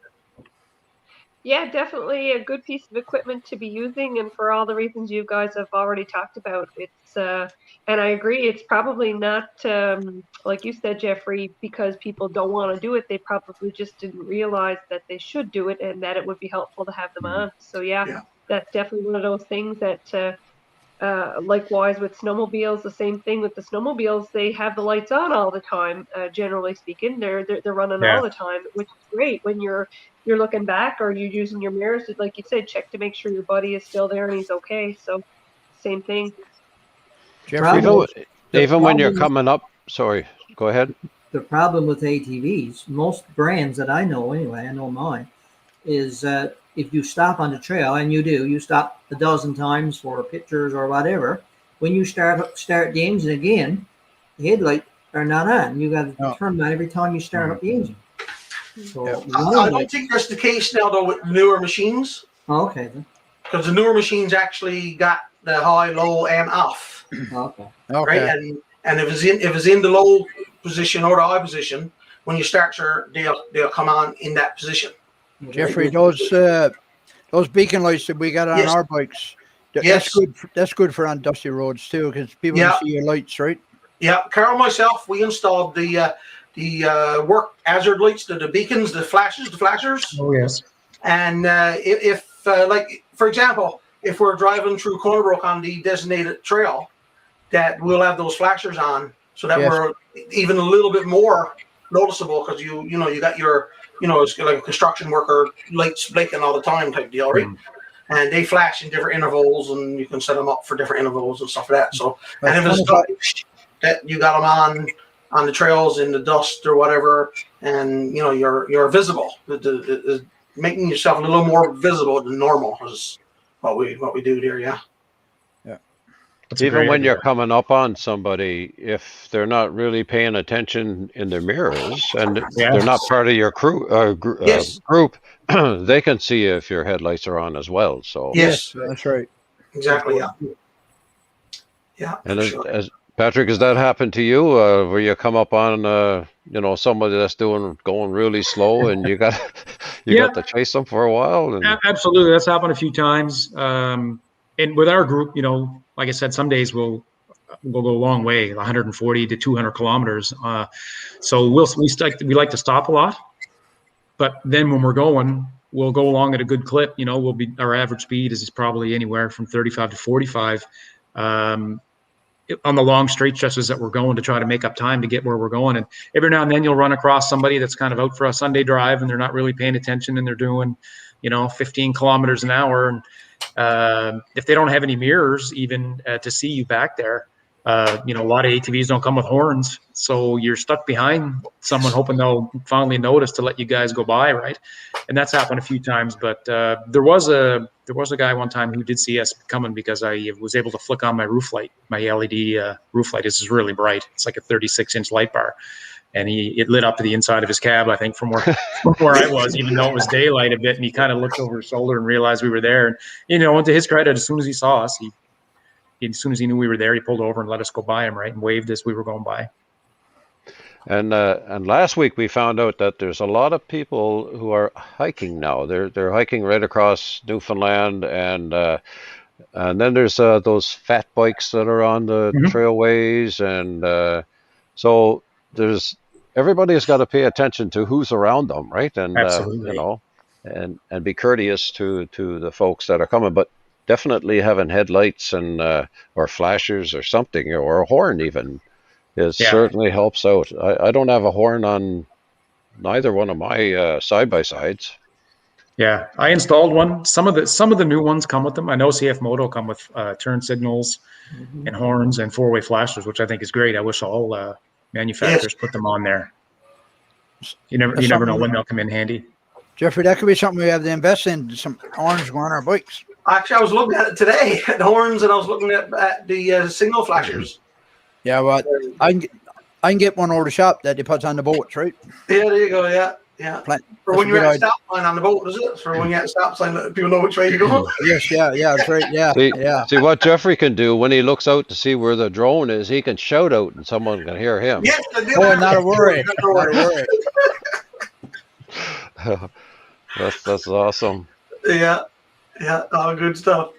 Yeah, definitely a good piece of equipment to be using, and for all the reasons you guys have already talked about, it's and I agree, it's probably not like you said, Jeffrey, because people don't want to do it. They probably just didn't realize that they should do it and that it would be helpful to have them on. So that's definitely one of those things that likewise with snowmobiles, the same thing with the snowmobiles. They have the lights on all the time. Generally speaking, they're running all the time, which is great when you're looking back or you're using your mirrors, like you said, check to make sure your buddy is still there and he's okay. So same thing. Even when you're coming up, sorry, go ahead. The problem with ATVs, most brands that I know anyway, I know mine, is if you stop on the trail, and you stop a dozen times for pictures or whatever, when you start the engine again, the headlights are not on. You got to turn them on every time you start up the engine. So I don't think that's the case now, though, with newer machines. Okay. Because the newer machines actually got the high, low, and off. Okay. Right, and if it's in the low position or the high position, when you start, they'll come on in that position. Jeffrey, those beacon lights that we got on our bikes, that's good for on dusty roads too, because people can see your lights, right? Yeah, Carol and myself, we installed the work hazard lights, the beacons, the flashers. Oh yes. And if like for example, if we're driving through Cornerbrook on the designated trail, that we'll have those flashers on, so that we're even a little bit more noticeable, because you got your it's like a construction worker lights blinking all the time type deal, right? And they flash in different intervals, and you can set them up for different intervals and stuff like that. So, and if it's that you got them on the trails in the dust or whatever, and you're visible, making yourself a little more visible than normal is what we do there. Yeah. Even when you're coming up on somebody, if they're not really paying attention in their mirrors and they're not part of your group, they can see if your headlights are on as well. So yes, that's right. Exactly. Yeah. And as Patrick, has that happened to you? Where you come up on somebody that's going really slow, and you got to chase them for a while? Absolutely, that's happened a few times. And with our group, like I said, some days we'll go a long way, 140 to 200 kilometers. So we like to stop a lot, but then when we're going, we'll go along at a good clip. Our average speed is probably anywhere from 35 to 45 on the long straight stretches that we're going, to try to make up time to get where we're going. And every now and then you'll run across somebody that's kind of out for a Sunday drive, and they're not really paying attention, and they're doing 15 kilometers an hour. And if they don't have any mirrors even to see you back there, a lot of ATVs don't come with horns, so you're stuck behind someone hoping they'll finally notice to let you guys go by, right? And that's happened a few times. But there was a guy one time who did see us coming, because I was able to flick on my roof light. My LED roof light is really bright. It's like a 36-inch light bar. And it lit up to the inside of his cab, I think, from where I was, even though it was daylight a bit. And he kind of looked over his shoulder and realized we were there. And, to his credit, as soon as he saw us, as soon as he knew we were there, he pulled over and let us go by him, right, and waved as we were going by. And last week we found out that there's a lot of people who are hiking now. They're hiking right across Newfoundland, and then there's those fat bikes that are on the trailways, and so everybody's got to pay attention to who's around them, right? And and be courteous to the folks that are coming, but definitely having headlights and or flashers or something, or a horn even, It certainly helps out. I don't have a horn on neither one of my side-by-sides. Yeah, I installed one. Some of the new ones come with them. I know CF Moto come with turn signals and horns and four-way flashers, which I think is great. I wish all manufacturers put them on there. You never know when they'll come in handy. Jeffrey, that could be something we have to invest in, some horns on our bikes. Actually, I was looking at it today, at the horns, and I was looking at the signal flashers. Yeah, well, I can get one over the shop that he puts on the boats, right? Yeah, there you go. Yeah. For when you're at a stop sign on the boat, is it? For when you're at a stop sign, let people know which way you're going. Yes, yeah, that's right. Yeah, See what Jeffrey can do when he looks out to see where the drone is. He can shout out, and someone can hear him. Yes, not a worry. Not a worry. That's awesome. Yeah, all good stuff.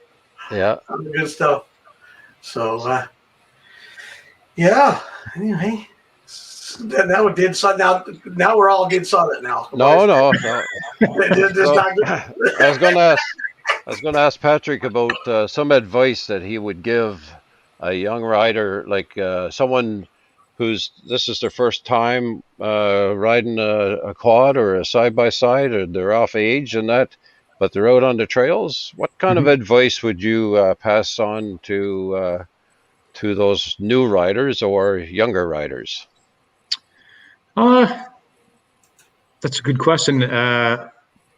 Yeah, all good stuff. So, yeah. Anyway. Now it did. Now we're all good solid now. No. I was going to ask Patrick about some advice that he would give a young rider, like someone this is their first time riding a quad or a side-by-side, or they're off age and that, but they're out on the trails. What kind of advice would you pass on to those new riders or younger riders? That's a good question.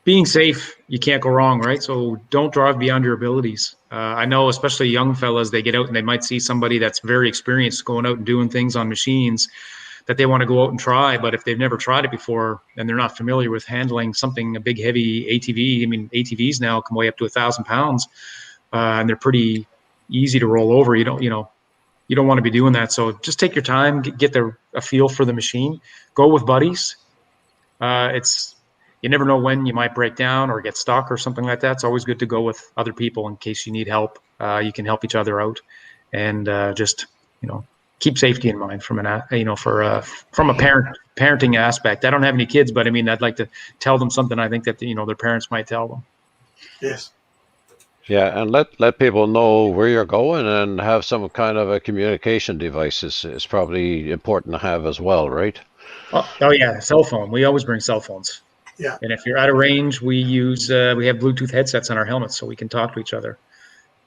Being safe, you can't go wrong, right? So don't drive beyond your abilities. I know, especially young fellas, they get out and they might see somebody that's very experienced going out and doing things on machines that they want to go out and try. But if they've never tried it before and they're not familiar with handling a big, heavy ATV, I mean, ATVs now can weigh up to 1,000 pounds, and they're pretty easy to roll over. You don't want to be doing that. So just take your time, get a feel for the machine, go with buddies. You never know when you might break down or get stuck or something like that. It's always good to go with other people in case you need help. You can help each other out, and just keep safety in mind from a parenting aspect. I don't have any kids, but I mean, I'd like to tell them something I think that their parents might tell them. Yes. Yeah, and let people know where you're going, and have some kind of a communication device is probably important to have as well, right? Oh yeah, cell phone. We always bring cell phones. Yeah. And if you're out of range, we have Bluetooth headsets on our helmets so we can talk to each other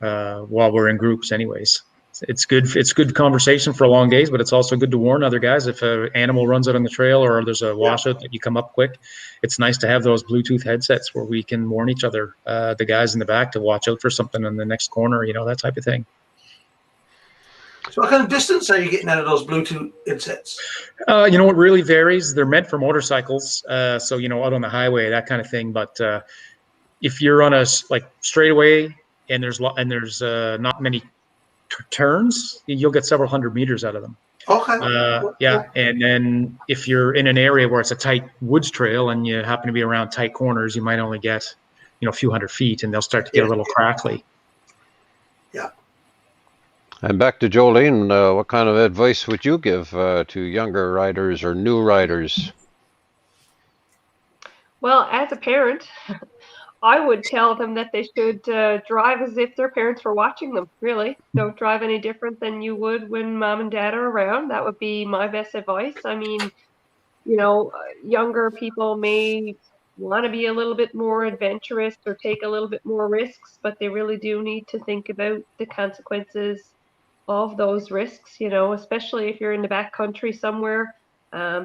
while we're in groups anyways. It's good conversation for long days, but it's also good to warn other guys if an animal runs out on the trail or there's a washout that you come up quick. It's nice to have those Bluetooth headsets where we can warn each other, the guys in the back, to watch out for something in the next corner, that type of thing. So what kind of distance are you getting out of those Bluetooth headsets? It really varies. They're meant for motorcycles, so out on the highway, that kind of thing. But if you're on a straightaway and there's not many turns, you'll get several hundred meters out of them. Okay. And then if you're in an area where it's a tight woods trail and you happen to be around tight corners, you might only get a few hundred feet, and they'll start to get a little crackly. Yeah. And back to Jolene, what kind of advice would you give to younger riders or new riders? Well, as a parent, I would tell them that they should drive as if their parents were watching them, really. Don't drive any different than you would when mom and dad are around. That would be my best advice. I mean, younger people may want to be a little bit more adventurous or take a little bit more risks, but they really do need to think about the consequences of those risks, especially if you're in the backcountry somewhere.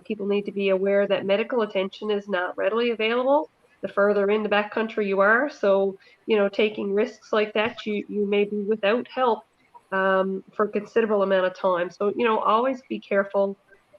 People need to be aware that medical attention is not readily available the further in the backcountry you are. So, taking risks like that, you may be without help for a considerable amount of time. So, always be careful.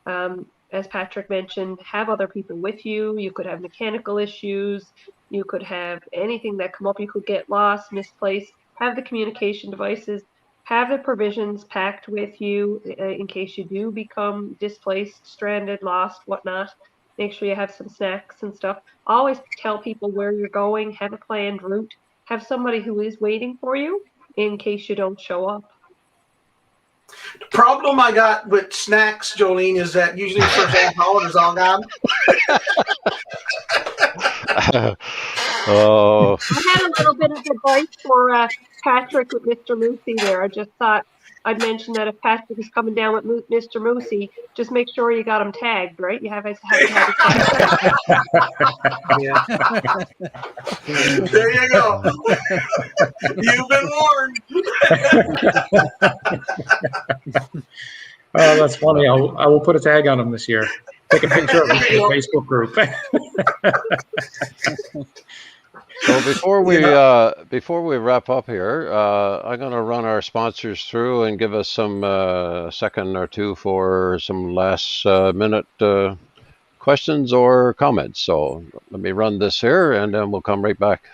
As Patrick mentioned, have other people with you. You could have mechanical issues. You could have anything that come up. You could get lost, misplaced. Have the communication devices. Have the provisions packed with you in case you do become displaced, stranded, lost, whatnot. Make sure you have some snacks and stuff. Always tell people where you're going. Have a planned route. Have somebody who is waiting for you in case you don't show up. The problem I got with snacks, Jolene, is that usually the first half hour is all gone. Oh. I had a little bit of advice for Patrick with Mr. Lucy there. I just thought, I'd mentioned that if Patrick is coming down with Mr. Moosey, just make sure you got him tagged, right? You haven't had a tag. Yeah. There you go. You've been warned. Oh, that's funny. I will put a tag on him this year. Take a picture of him in the Facebook group. So before we wrap up here, I'm going to run our sponsors through and give us some second or two for some last minute questions or comments. So let me run this here, and then we'll come right back.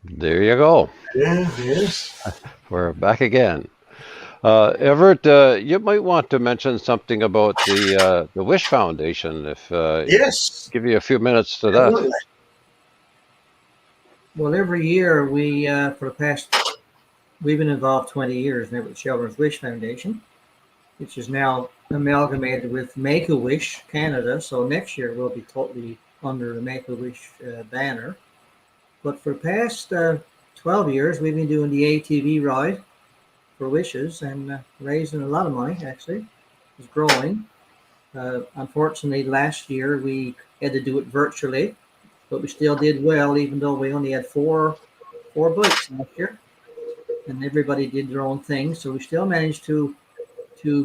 There you go. Yeah, yes. We're back again. Everett, you might want to mention something about the Wish Foundation. If Yes. give you a few minutes to that. Well, every year we, for the past, we've been involved 20 years now with the Children's Wish Foundation, which is now amalgamated with Make-A-Wish Canada. So next year we'll be totally under the Make-A-Wish banner. But for the past 12 years, we've been doing the ATV ride for wishes and raising a lot of money, actually. It's growing. Unfortunately, last year we had to do it virtually, but we still did well, even though we only had four bikes last year. And everybody did their own thing. So we still managed to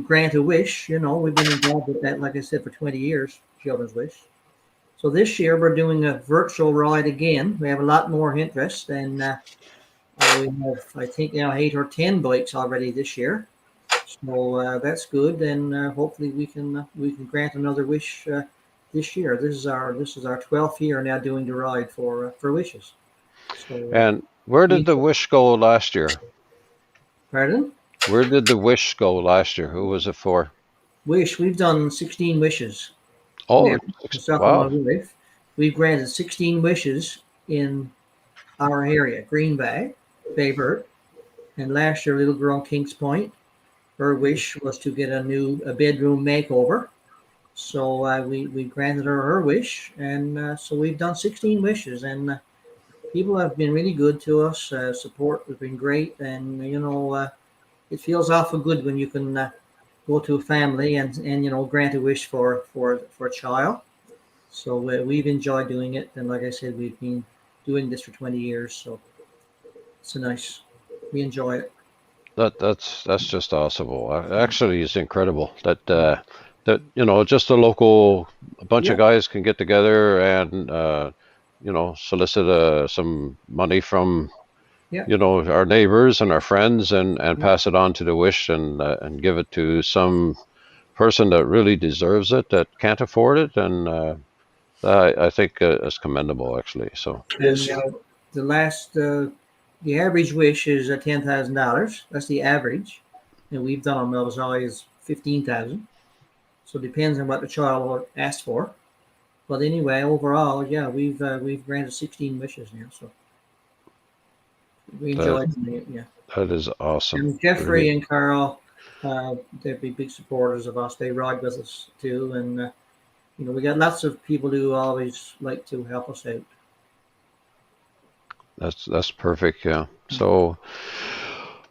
grant a wish. You know, we've been involved with that, like I said, for 20 years, Children's Wish. So this year we're doing a virtual ride again. We have a lot more interest, and we have, I think, now 8 or 10 bikes already this year. So that's good, and hopefully we can grant another wish this year. This is our 12th year now doing the ride for wishes. So, And where did the wish go last year? Pardon? Where did the wish go last year? Who was it for? Wish. We've done 16 wishes. Oh, wow. We've granted 16 wishes in our area. Green Bay, Baybird, and last year, little girl in Kings Point, her wish was to get a bedroom makeover. So we granted her wish, and so we've done 16 wishes, and people have been really good to us. Support has been great, and it feels awful good when you can go to a family and grant a wish for a child. So we've enjoyed doing it, and like I said, we've been doing this for 20 years, so it's nice. We enjoy it. That's just awesome. Actually, it's incredible that just a bunch of guys can get together and solicit some money from our neighbors and our friends and pass it on to the wish and give it to some person that really deserves it, that can't afford it, and I think it's commendable, actually. So the average wish is $10,000. That's the average, and we've done them as high as 15,000. So it depends on what the child asked for. But anyway, overall, we've granted 16 wishes now, so we enjoyed it. Yeah, that is awesome. And Jeffrey and Carl, they'd be big supporters of us. They ride with us too, and we got lots of people who always like to help us out. That's perfect. Yeah. So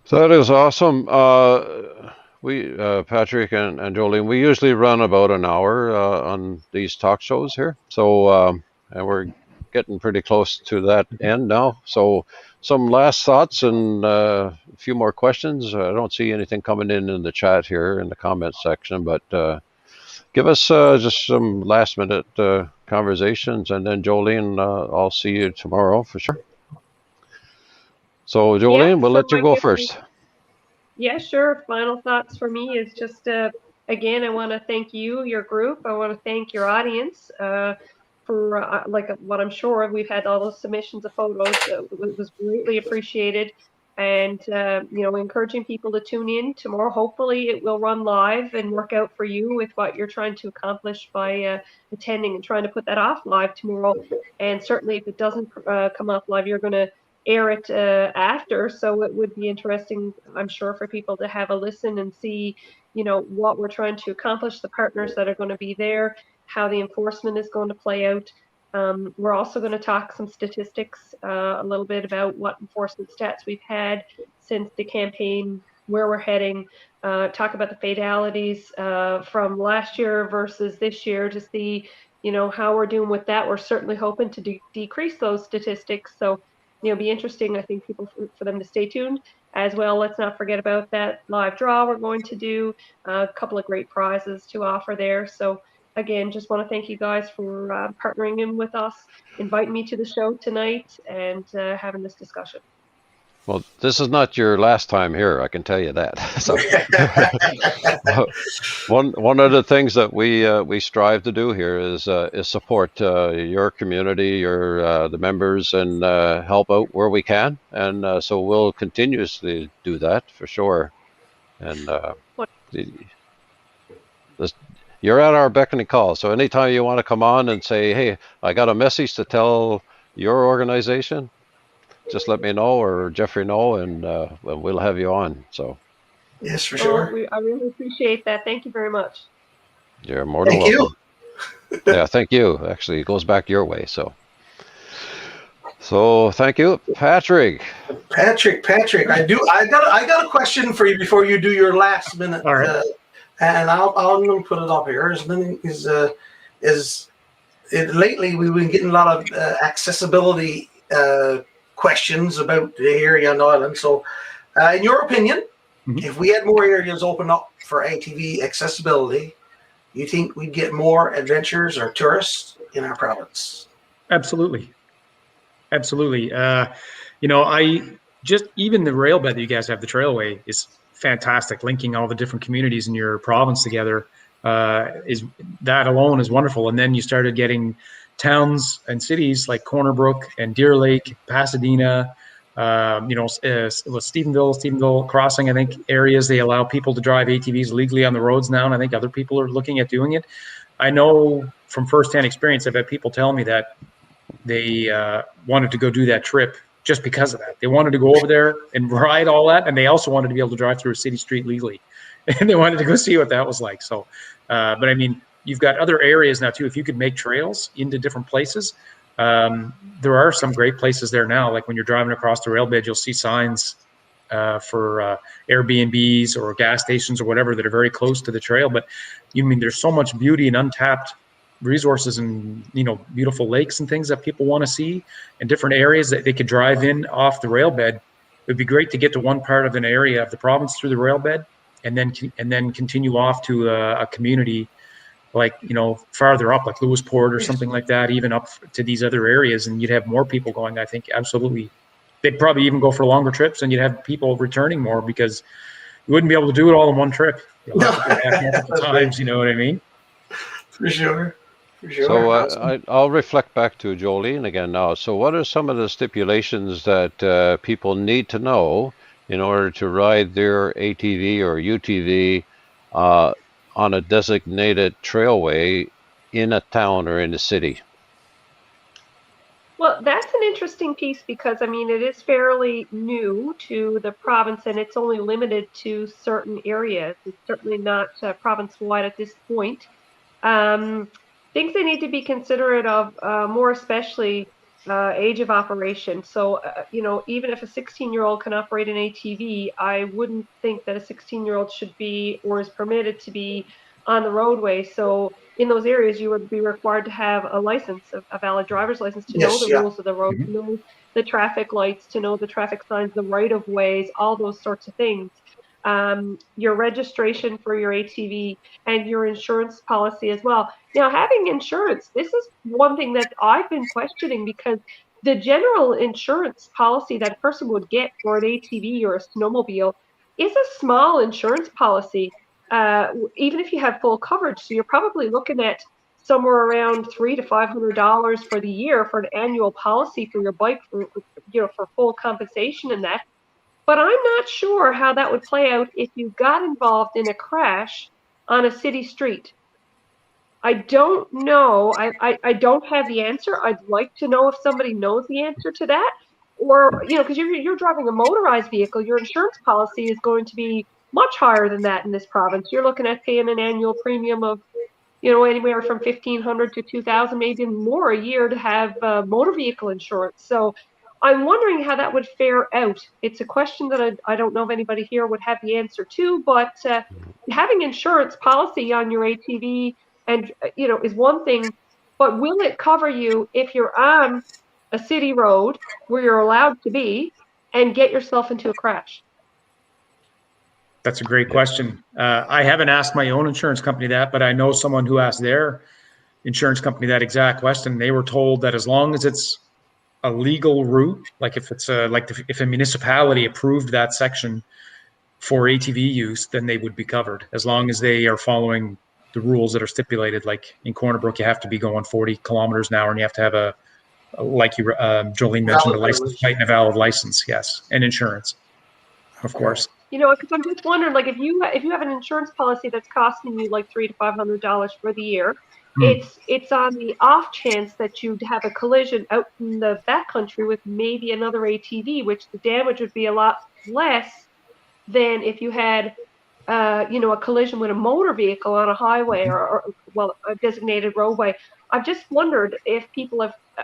that is awesome. We Patrick and Jolene, we usually run about an hour on these talk shows here. So and we're getting pretty close to that end now. So some last thoughts and a few more questions. I don't see anything coming in the chat here in the comments section, but give us just some last minute conversations, and then Jolene, I'll see you tomorrow for sure. So Jolene, we'll let you go first. Yeah, sure. Final thoughts for me is just, again, I want to thank you, your group. I want to thank your audience for like what I'm sure we've had all those submissions of photos. It was greatly appreciated. And, encouraging people to tune in tomorrow. Hopefully it will run live and work out for you with what you're trying to accomplish by attending and trying to put that off live tomorrow. And certainly if it doesn't come off live, you're going to air it after, so it would be interesting, I'm sure, for people to have a listen and see, what we're trying to accomplish, the partners that are going to be there, how the enforcement is going to play out. We're also going to talk some statistics, a little bit about what enforcement stats we've had since the campaign, where we're heading, talk about the fatalities from last year versus this year to see, how we're doing with that. We're certainly hoping to decrease those statistics. So be interesting, I think, people for them to stay tuned as well. Let's not forget about that live draw we're going to do, a couple of great prizes to offer there. So again, just want to thank you guys for partnering in with us, inviting me to the show tonight, and having this discussion. Well, this is not your last time here, I can tell you that. So, one of the things that we strive to do here is support your community, the members, and help out where we can. And so we'll continuously do that for sure. And you're at our beck and call. So anytime you want to come on and say, "Hey, I got a message to tell your organization," just let me know or Jeffrey know, and we'll have you on. So yes, for sure. I really appreciate that. Thank you very much. You're more than welcome. Yeah, thank you. Actually, it goes back your way. So thank you, Patrick. Patrick, I got a question for you before you do your last minute. All right. And I'll put it up here. Lately we've been getting a lot of accessibility questions about the area on the island. So, in your opinion, if we had more areas open up for ATV accessibility, you think we'd get more adventurers or tourists in our province? Absolutely. Even the rail bed that you guys have, the trailway, is fantastic. Linking all the different communities in your province together that alone is wonderful. And then you started getting towns and cities like Corner Brook and Deer Lake, Pasadena, Stephenville Crossing, I think, areas, they allow people to drive ATVs legally on the roads now, and I think other people are looking at doing it. I know from firsthand experience, I've had people tell me that they wanted to go do that trip just because of that. They wanted to go over there and ride all that, and they also wanted to be able to drive through a city street legally, and they wanted to go see what that was like. So, but I mean, you've got other areas now too. If you could make trails into different places, there are some great places there now. Like when you're driving across the rail bed, you'll see signs for Airbnbs or gas stations or whatever that are very close to the trail. But there's so much beauty and untapped resources and beautiful lakes and things that people want to see, and different areas that they could drive in off the rail bed. It would be great to get to one part of an area of the province through the rail bed, and then continue off to a community like farther up, like Lewisport or something like that, even up to these other areas, and you'd have more people going. I think absolutely they'd probably even go for longer trips, and you'd have people returning more because you wouldn't be able to do it all in one trip. You'll have to do multiple times, you know what I mean? For sure. So I'll reflect back to Jolene again now. So what are some of the stipulations that people need to know in order to ride their ATV or UTV on a designated trailway in a town or in a city? Well, that's an interesting piece because, it is fairly new to the province, and it's only limited to certain areas. It's certainly not province-wide at this point. Things they need to be considerate of, more especially age of operation. So, even if a 16-year-old can operate an ATV, I wouldn't think that a 16-year-old should be or is permitted to be on the roadway. So in those areas, you would be required to have a license, a valid driver's license, to know the rules of the road, to know the traffic lights, to know the traffic signs, the right of ways, all those sorts of things. Your registration for your ATV and your insurance policy as well. Now, having insurance, this is one thing that I've been questioning, because the general insurance policy that a person would get for an ATV or a snowmobile is a small insurance policy, even if you have full coverage. So you're probably looking at somewhere around $300 to $500 for the year for an annual policy for your bike, for full compensation and that. But I'm not sure how that would play out if you got involved in a crash on a city street. I don't know. I don't have the answer. I'd like to know if somebody knows the answer to that. Or, because you're driving a motorized vehicle, your insurance policy is going to be much higher than that in this province. You're looking at paying an annual premium of, anywhere from $1,500 to $2,000, maybe more a year to have motor vehicle insurance. So I'm wondering how that would fare out. It's a question that I don't know if anybody here would have the answer to, but having insurance policy on your ATV and is one thing, but will it cover you if you're on a city road where you're allowed to be and get yourself into a crash? That's a great question. I haven't asked my own insurance company that, but I know someone who asked their insurance company that exact question. They were told that as long as it's a legal route, like if it's if a municipality approved that section for ATV use, then they would be covered, as long as they are following the rules that are stipulated. Like in Corner Brook, you have to be going 40 kilometers an hour, and you have to have Jolene mentioned, a license plate and a valid license, yes, and insurance, of course. Because I'm just wondering, like, if you have an insurance policy that's costing you like $300 to $500 for the year, it's on the off chance that you'd have a collision out in the backcountry with maybe another ATV, which the damage would be a lot less than if you had a collision with a motor vehicle on a highway or a designated roadway. I've just wondered if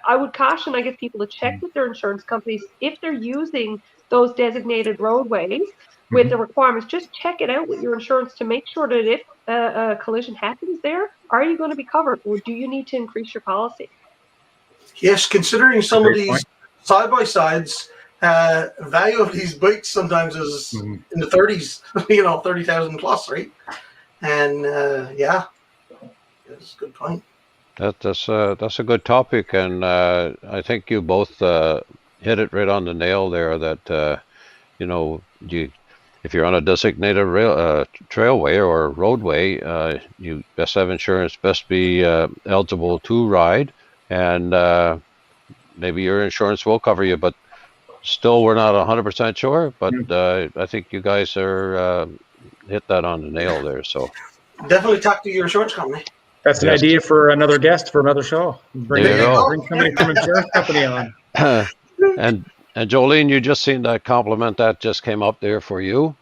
I would caution, I guess, people to check with their insurance companies if they're using those designated roadways with the requirements. Just check it out with your insurance to make sure that if a collision happens there, are you going to be covered, or do you need to increase your policy? Yes, considering some of these side-by-sides, value of these bikes sometimes is in the 30s, 30,000 plus, right? And that's a good point. That's a good topic, and I think you both hit it right on the nail there. That if you're on a designated trailway or roadway, you best have insurance, best be eligible to ride, and maybe your insurance will cover you, but still we're not 100% sure. But I think you guys are hit that on the nail there. So definitely talk to your insurance company. That's an idea for another guest for another show. Bring somebody from insurance company on. And Jolene, you just seen that compliment that just came up there for you.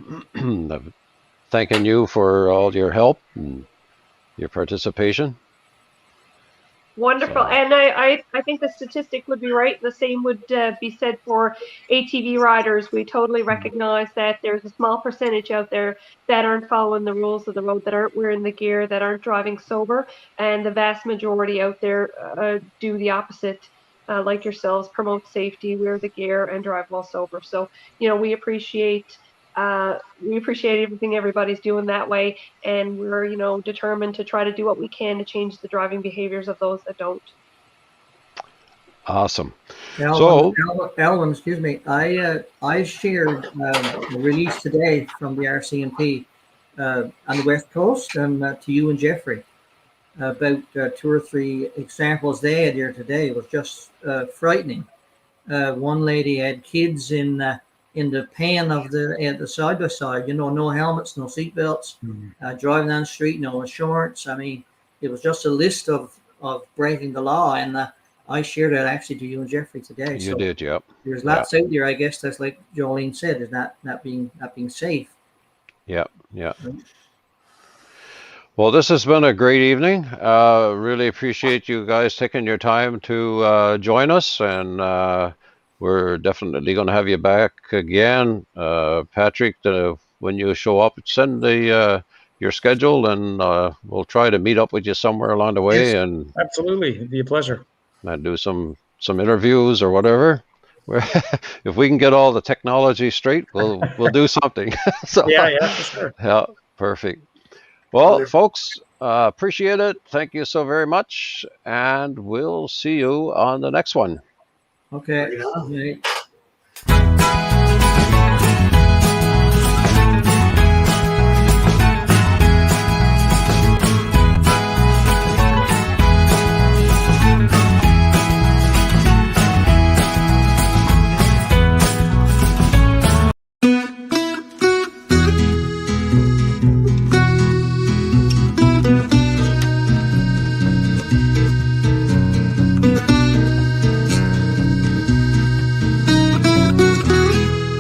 Thanking you for all your help and your participation. Wonderful. So, and I think the statistic would be right. The same would be said for ATV riders. We totally recognize that there's a small percentage out there that aren't following the rules of the road, that aren't wearing the gear, that aren't driving sober. And the vast majority out there do the opposite. Like yourselves, promote safety, wear the gear, and drive while sober. So, we appreciate everything everybody's doing that way, and we're determined to try to do what we can to change the driving behaviors of those that don't. Awesome. Alvin, excuse me. I shared a release today from the RCMP on the West Coast, and to you and Jeffrey, about 2 or 3 examples they had here today. It was just frightening. One lady had kids in the pan of the side by side. No helmets, no seatbelts, driving on the street, no insurance. I mean, it was just a list of breaking the law, and I shared that actually to you and Jeffrey today. You did, yep. There's lots out there, I guess. That's like Jolene said, is not being safe. Yeah. Well, this has been a great evening. Really appreciate you guys taking your time to join us, and we're definitely going to have you back again. Patrick, when you show up, send your schedule, and we'll try to meet up with you somewhere along the way, Yes. and Absolutely. It'd be a pleasure. do some interviews or whatever. If we can get all the technology straight, we'll do something. So Yeah, for sure. yeah, perfect. Well, folks, appreciate it. Thank you so very much, and we'll see you on the next one. Okay. Right on. Okay.